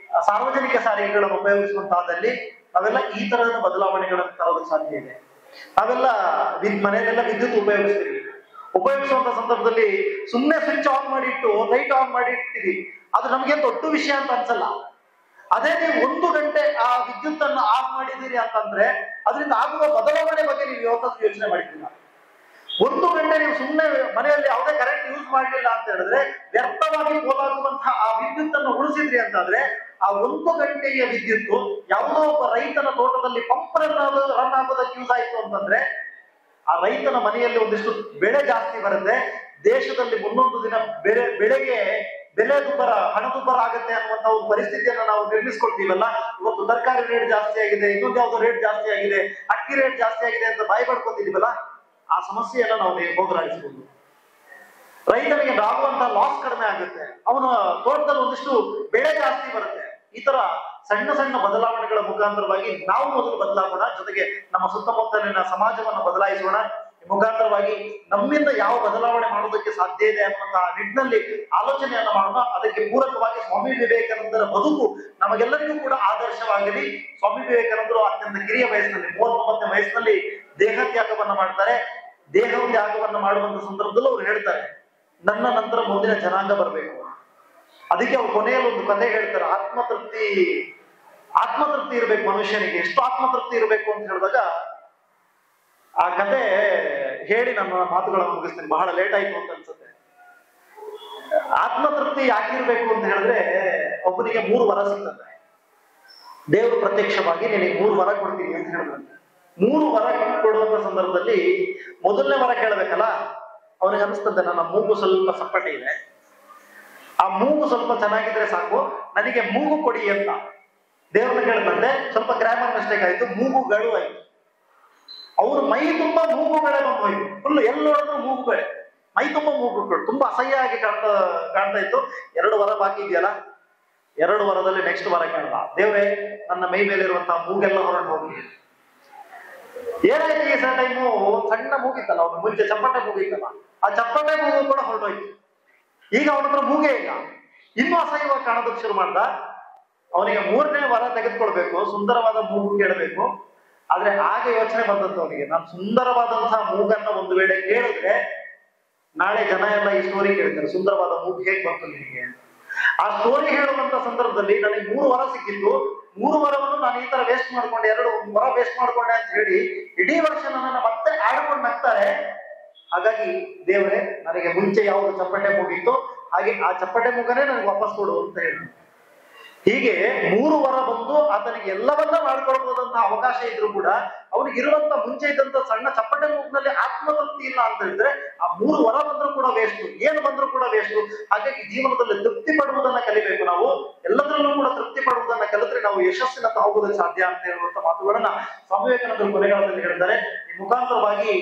ಸಾರ್ವಜನಿಕ ಸಾರಿಗೆಗಳನ್ನು ಉಪಯೋಗಿಸುವಂತಾದಲ್ಲಿ ನಾವೆಲ್ಲ ಈ ತರಹದ ಬದಲಾವಣೆಗಳನ್ನು ತರೋದಕ್ಕೆ ಸಾಧ್ಯ ಇದೆ. ನಾವೆಲ್ಲ ಮನೆಯಲ್ಲೆಲ್ಲ ವಿದ್ಯುತ್ ಉಪಯೋಗಿಸುವಂತ ಸಂದರ್ಭದಲ್ಲಿ ಸುಮ್ಮನೆ ಸ್ವಿಚ್ ಆನ್ ಮಾಡಿಟ್ಟು ಲೈಟ್ ಆನ್ ಮಾಡಿ ಇಡ್ತೀವಿ, ಅದು ನಮ್ಗೆ ದೊಡ್ಡ ವಿಷಯ ಅಂತ ಅನ್ಸಲ್ಲ. ಅದೇ ನೀವು 1 ಗಂಟೆ ಆ ವಿದ್ಯುತ್ ಅನ್ನು ಆಫ್ ಮಾಡಿದ್ದೀರಿ ಅಂತಂದ್ರೆ ಅದರಿಂದ ಆಗುವ ಬದಲಾವಣೆ ಬಗ್ಗೆ ನೀವು ಯಾವತ್ತಾದ್ರೂ ಯೋಚನೆ ಮಾಡಿದ್ದೀರಾ? 1 ಗಂಟೆ ನೀವು ಸುಮ್ಮನೆ ಮನೆಯಲ್ಲಿ ಯಾವುದೇ ಕರೆಂಟ್ ಯೂಸ್ ಮಾಡಲಿಲ್ಲ ಅಂತ ಹೇಳಿದ್ರೆ ವ್ಯರ್ಥವಾಗಿ ಪೋಲಾಗುವಂತಹ ಆ ವಿದ್ಯುತ್ ಅನ್ನು ಉಳಿಸಿದ್ರಿ ಅಂತಂದ್ರೆ ಆ 1 ಗಂಟೆಯ ವಿದ್ಯುತ್ ಯಾವುದೋ ಒಬ್ಬ ರೈತನ ತೋಟದಲ್ಲಿ ಪಂಪ್ ರನ್ ಆಗೋದಕ್ಕೆ ಯೂಸ್ ಆಯ್ತು ಅಂತಂದ್ರೆ ಆ ರೈತನ ಮನೆಯಲ್ಲಿ ಒಂದಿಷ್ಟು ಬೆಳೆ ಜಾಸ್ತಿ ಬರುತ್ತೆ. ದೇಶದಲ್ಲಿ ಮುಂದೊಂದು ದಿನ ಬೆಳೆಗೆ ಬೆಲೆ ದುಬ್ಬರ, ಹಣದುಬ್ಬರ ಆಗುತ್ತೆ ಅನ್ನುವಂತ ಒಂದು ಪರಿಸ್ಥಿತಿಯನ್ನ ನಾವು ನಿರ್ಮಿಸ್ಕೊಳ್ತೀವಲ್ಲ. ಇವತ್ತು ತರಕಾರಿ ರೇಟ್ ಜಾಸ್ತಿ ಆಗಿದೆ, ಇನ್ನೊಂದು ಯಾವ್ದೋ ರೇಟ್ ಜಾಸ್ತಿ ಆಗಿದೆ, ಅಕ್ಕಿ ರೇಟ್ ಜಾಸ್ತಿ ಆಗಿದೆ ಅಂತ ಬಾಯಿ ಪಡ್ಕೊತಿದೀವಲ್ಲ, ಆ ಸಮಸ್ಯೆಯನ್ನ ನಾವು ಹೋಗಲಾಡಿಸಬಹುದು. ರೈತನಿಗೆ ಆಗುವಂತ ಲಾಸ್ ಕಡಿಮೆ ಆಗುತ್ತೆ, ಅವನ ತೋಟದಲ್ಲಿ ಒಂದಿಷ್ಟು ಬೆಳೆ ಜಾಸ್ತಿ ಬರುತ್ತೆ. ಈ ತರ ಸಣ್ಣ ಸಣ್ಣ ಬದಲಾವಣೆಗಳ ಮುಖಾಂತರವಾಗಿ ನಾವು ಮೊದಲು ಬದಲಾಗೋಣ, ಜೊತೆಗೆ ನಮ್ಮ ಸುತ್ತಮುತ್ತಲಿನ ಸಮಾಜವನ್ನು ಬದಲಾಯಿಸೋಣ. ಮುಖಾಂತರವಾಗಿ ನಮ್ಮಿಂದ ಯಾವ ಬದಲಾವಣೆ ಮಾಡೋದಕ್ಕೆ ಸಾಧ್ಯ ಇದೆ ಅನ್ನುವಂತಹ ನಿಟ್ಟಿನಲ್ಲಿ ಆಲೋಚನೆಯನ್ನ ಮಾಡೋಣ. ಅದಕ್ಕೆ ಪೂರಕವಾಗಿ ಸ್ವಾಮಿ ವಿವೇಕಾನಂದರ ಬದುಕು ನಮಗೆಲ್ಲರಿಗೂ ಕೂಡ ಆದರ್ಶವಾಗಲಿ. ಸ್ವಾಮಿ ವಿವೇಕಾನಂದರು ಅತ್ಯಂತ ಕಿರಿಯ ವಯಸ್ಸಿನಲ್ಲಿ 39ನೇ ವಯಸ್ಸಿನಲ್ಲಿ ದೇಹ ತ್ಯಾಗವನ್ನ ಮಾಡ್ತಾರೆ. ದೇಹ ತ್ಯಾಗವನ್ನ ಮಾಡುವಂತ ಸಂದರ್ಭದಲ್ಲೂ ಅವ್ರು ಹೇಳ್ತಾರೆ, ನನ್ನ ನಂತರ ಮುಂದಿನ ಜನಾಂಗ ಬರಬೇಕು. ಅದಕ್ಕೆ ಅವ್ರು ಕೊನೆಯಲ್ಲಿ ಒಂದು ಕಥೆ ಹೇಳ್ತಾರೆ, ಆತ್ಮತೃಪ್ತಿ ಇರ್ಬೇಕು ಮನುಷ್ಯನಿಗೆ. ಎಷ್ಟು ಆತ್ಮತೃಪ್ತಿ ಇರಬೇಕು ಅಂತ ಹೇಳಿದಾಗ ಆ ಕತೆ ಹೇಳಿ ನನ್ನ ಮಾತುಗಳನ್ನು ಮುಗಿಸ್ತೀನಿ, ಬಹಳ ಲೇಟ್ ಆಯ್ತು ಅಂತ ಅನ್ಸುತ್ತೆ. ಆತ್ಮತೃಪ್ತಿ ಯಾಕಿರ್ಬೇಕು ಅಂತ ಹೇಳಿದ್ರೆ, ಒಬ್ಬನಿಗೆ 3 ವರ ಸಿಗ್ತದೆ. ದೇವರು ಪ್ರತ್ಯಕ್ಷವಾಗಿ ನಿನಗೆ 3 ವರ ಕೊಡ್ತೀನಿ ಅಂತ ಹೇಳಿದಂತೆ. 3 ವರ ಕೊಡುವಂತ ಸಂದರ್ಭದಲ್ಲಿ ಮೊದಲನೇ ವರ ಕೇಳಬೇಕಲ್ಲ, ಅವನಿಗೆ ಅನಿಸ್ತದೆ ನನ್ನ ಮೂಗು ಸ್ವಲ್ಪ ಸಪ್ಪಟೆ ಇದೆ, ಆ ಮೂಗು ಸ್ವಲ್ಪ ಚೆನ್ನಾಗಿದ್ರೆ ಸಾಕು, ನನಗೆ ಮೂಗು ಕೊಡಿ ಅಂತ ದೇವ್ರನ್ನ ಕೇಳಿದಂತೆ. ಸ್ವಲ್ಪ ಗ್ರಾಮರ್ ಮಿಸ್ಟೇಕ್ ಆಯ್ತು, ಮೂಗುಗಳು ಆಯ್ತು. ಅವ್ರ ಮೈ ತುಂಬಾ ಮೂಗುಗಳೇ ಬಂದೋಯ್ತು, ಫುಲ್ ಎಲ್ಲಿ ನೋಡಿದ್ರು ಮೂಗುಗಳೇ, ಮೈ ತುಂಬಾ ಮೂಗುಗಳು, ತುಂಬಾ ಅಸಹ್ಯವಾಗಿ ಕಾಣ್ತಾ ಇತ್ತು. 2 ವರ ಬಾಕಿ ಇದೆಯಲ್ಲ, 2 ವರದಲ್ಲಿ ನೆಕ್ಸ್ಟ್ ವರ ಕೇಳ್ದ, ದೇವ್ರೇ ನನ್ನ ಮೈ ಮೇಲೆ ಇರುವಂತಹ ಮೂಗೆಲ್ಲ ಹೊರಟು ಹೋಗಿ. ಏನಾಯ್ತು, ಈ ಟೈಮು ಸಣ್ಣ ಮೂಗಿತ್ತಲ್ಲ, ಅವ್ನ ಮುಂಚೆ ಚಪ್ಪಟೆ ಮೂಗಿತ್ತಲ್ಲ, ಆ ಚಪ್ಪಟೆ ಮೂಗು ಕೂಡ ಹೊರಟೋಯ್ತು. ಈಗ ಅವನ ಹತ್ರ ಮೂಗೇ ಇಲ್ಲ, ಇನ್ನೂ ಅಸಹ್ಯವಾಗಿ ಕಾಣೋದಕ್ಕೆ ಶುರು ಮಾಡ್ದ. ಅವನಿಗೆ 3ನೇ ವರ ತೆಗೆದುಕೊಳ್ಬೇಕು, ಸುಂದರವಾದ ಮೂಗು ಕೇಳಬೇಕು. ಆದ್ರೆ ಆಗ ಯೋಚನೆ ಬಂದಂತ ಅವನಿಗೆ, ನಾನು ಸುಂದರವಾದಂತಹ ಮೂಗನ್ನ ಒಂದು ವೇಳೆ ಕೇಳಿದ್ರೆ ನಾಳೆ ಜನ ಎಲ್ಲ ಈ ಸ್ಟೋರಿ ಕೇಳ್ತಾರೆ, ಸುಂದರವಾದ ಮೂಗು ಹೇಗ್ ಬಂತು ನಿನಗೆ. ಆ ಸ್ಟೋರಿ ಹೇಳುವಂತ ಸಂದರ್ಭದಲ್ಲಿ ನನಗೆ 3 ವರ ಸಿಕ್ಕಿತ್ತು, 3 ವರವನ್ನು ನಾನು ಈ ತರ ವೇಸ್ಟ್ ಮಾಡ್ಕೊಂಡೆ, 2 ವರ ವೇಸ್ಟ್ ಮಾಡ್ಕೊಂಡೆ ಅಂತ ಹೇಳಿ ಇಡೀ ವರ್ಷ ನನ್ನನ್ನ ಮತ್ತೆ ಆಡ್ಕೊಂಡು ನಗ್ತಾರೆ. ಹಾಗಾಗಿ ದೇವರೇ, ನನಗೆ ಮುಂಚೆ ಯಾವುದು ಚಪ್ಪಟೆ ಮೂಗಿತ್ತು ಹಾಗೆ ಆ ಚಪ್ಪಟೆ ಮೂಗನೇ ನನಗೆ ವಾಪಸ್ ಕೊಡು ಅಂತ ಹೇಳಿ. ಹೀಗೆ 3 ವರ ಬಂದು ಆತನಿಗೆ ಎಲ್ಲವನ್ನ ಮಾಡ್ಕೊಳ್ಬಹುದಂತ ಅವಕಾಶ ಇದ್ರು ಕೂಡ ಅವನಿಗೆ ಇರುವಂತ ಮುಂಚೆ ಇದ್ದಂತ ಸಣ್ಣ ಚಪ್ಪಟೆ ಮೂಗಿನಲ್ಲಿ ಆತ್ಮತೃಪ್ತಿ ಇಲ್ಲ ಅಂತ ಹೇಳಿದ್ರೆ ಆ 3 ವರ ಬಂದ್ರು ಕೂಡ ವೇಸ್ಟ್, ಏನು ಬಂದ್ರು ಕೂಡ ವೇಸ್ಟ್. ಹಾಗಾಗಿ ಜೀವನದಲ್ಲಿ ತೃಪ್ತಿ ಪಡುವುದನ್ನ ಕಲಿಬೇಕು. ನಾವು ಎಲ್ಲದರಲ್ಲೂ ಕೂಡ ತೃಪ್ತಿ ಪಡುವುದನ್ನ ಕಲಿತ್ರೆ ನಾವು ಯಶಸ್ಸಿನತ್ತ ಹೋಗೋದಕ್ಕೆ ಸಾಧ್ಯ ಅಂತ ಹೇಳುವಂತ ಮಾತುಗಳನ್ನ ಸ್ವಾಮಿ ವಿವೇಕಾನಂದರು ಕೊನೆಗಾಲದಲ್ಲಿ ಹೇಳ್ತಾರೆ. ಈ ಮುಖಾಂತರವಾಗಿ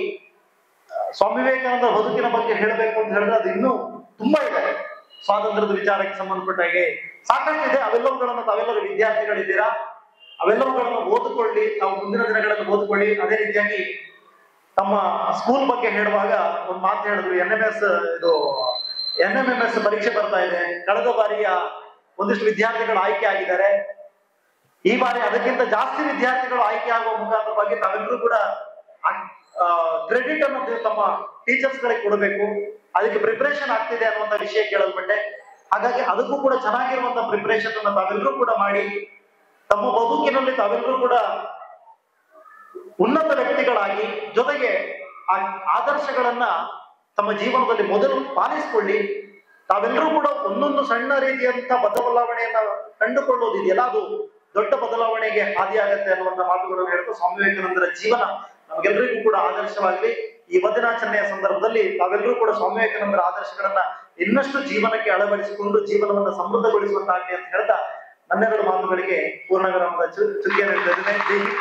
ಸ್ವಾಮಿ ವಿವೇಕಾನಂದರ ಬದುಕಿನ ಬಗ್ಗೆ ಹೇಳಬೇಕು ಅಂತ ಹೇಳಿದ್ರೆ ಅದು ಇನ್ನೂ ತುಂಬಾ ಇದೆ. ಸ್ವಾತಂತ್ರ್ಯದ ವಿಚಾರಕ್ಕೆ ಸಂಬಂಧಪಟ್ಟ ಹಾಗೆ ಸಾಕಷ್ಟು ಇದೆ. ಅವೆಲ್ಲವುಗಳನ್ನು ತಾವೆಲ್ಲರೂ ವಿದ್ಯಾರ್ಥಿಗಳಿದ್ದೀರಾ, ಅವೆಲ್ಲವುಗಳನ್ನು ಓದಿಕೊಳ್ಳಿ, ತಾವು ಮುಂದಿನ ದಿನಗಳಲ್ಲಿ ಓದಿಕೊಳ್ಳಿ. ಅದೇ ರೀತಿಯಾಗಿ ತಮ್ಮ ಸ್ಕೂಲ್ ಬಗ್ಗೆ ಹೇಳುವಾಗ ಒಂದು ಮಾತು ಹೇಳಿದ್ರು, NMMS ಪರೀಕ್ಷೆ ಬರ್ತಾ ಇದೆ, ಕಳೆದ ಬಾರಿಯ ಒಂದಿಷ್ಟು ವಿದ್ಯಾರ್ಥಿಗಳು ಆಯ್ಕೆ ಆಗಿದ್ದಾರೆ, ಈ ಬಾರಿ ಅದಕ್ಕಿಂತ ಜಾಸ್ತಿ ವಿದ್ಯಾರ್ಥಿಗಳು ಆಯ್ಕೆ ಆಗುವ ಮುಖಾಂತರವಾಗಿ ತಾವೆಲ್ಲರೂ ಕೂಡ ಕ್ರೆಡಿಟ್ ಅನ್ನು ತಮ್ಮ ಟೀಚರ್ಸ್ ಗಳಿಗೆ ಕೊಡಬೇಕು. ಅದಕ್ಕೆ ಪ್ರಿಪರೇಷನ್ ಆಗ್ತಿದೆ ಅನ್ನುವಂತ ವಿಷಯ ಕೇಳಲ್ಪಟ್ಟೆ. ಹಾಗಾಗಿ ಅದಕ್ಕೂ ಕೂಡ ಚೆನ್ನಾಗಿರುವಂತ ಪ್ರಿಪರೇಷನ್ ಅನ್ನು ತಾವೆಲ್ಲರೂ ಕೂಡ ಮಾಡಿ ತಮ್ಮ ಬದುಕಿನಲ್ಲಿ ತಾವೆಲ್ಲರೂ ಕೂಡ ಉನ್ನತ ವ್ಯಕ್ತಿಗಳಾಗಿ, ಜೊತೆಗೆ ಆ ಆದರ್ಶಗಳನ್ನ ತಮ್ಮ ಜೀವನದಲ್ಲಿ ಮೊದಲು ಪಾಲಿಸಿಕೊಳ್ಳಿ. ತಾವೆಲ್ಲರೂ ಕೂಡ ಒಂದೊಂದು ಸಣ್ಣ ರೀತಿಯಂತ ಬದಲಾವಣೆಯನ್ನ ಕಂಡುಕೊಳ್ಳೋದಿದೆಯಲ್ಲ, ಅದು ದೊಡ್ಡ ಬದಲಾವಣೆಗೆ ಹಾದಿಯಾಗತ್ತೆ ಅನ್ನುವಂತ ಮಾತುಗಳನ್ನು ಹೇಳ್ತಾ ಸ್ವಾಮಿ ವಿವೇಕಾನಂದರ ಜೀವನ ನಮಗೆಲ್ಲರಿಗೂ ಕೂಡ ಆದರ್ಶವಾಗಲಿ. ಈ ವಚನಾಚರಣೆಯ ಸಂದರ್ಭದಲ್ಲಿ ತಾವೆಲ್ಲರೂ ಕೂಡ ಸ್ವಾಮಿ ವಿವೇಕಾನಂದರ ಆದರ್ಶಗಳನ್ನ ಇನ್ನಷ್ಟು ಜೀವನಕ್ಕೆ ಅಳವಡಿಸಿಕೊಂಡು ಜೀವನವನ್ನು ಸಮೃದ್ಧಗೊಳಿಸುವಂತಾಗಲಿ ಅಂತ ಹೇಳ್ತಾ ನನ್ನೆರಡು ಮಾತುಗಳಿಗೆ ಪೂರ್ಣವಿರಾಮದ ಚುಕ್ಕಿಯನ್ನು ನೀಡುತ್ತೇನೆ.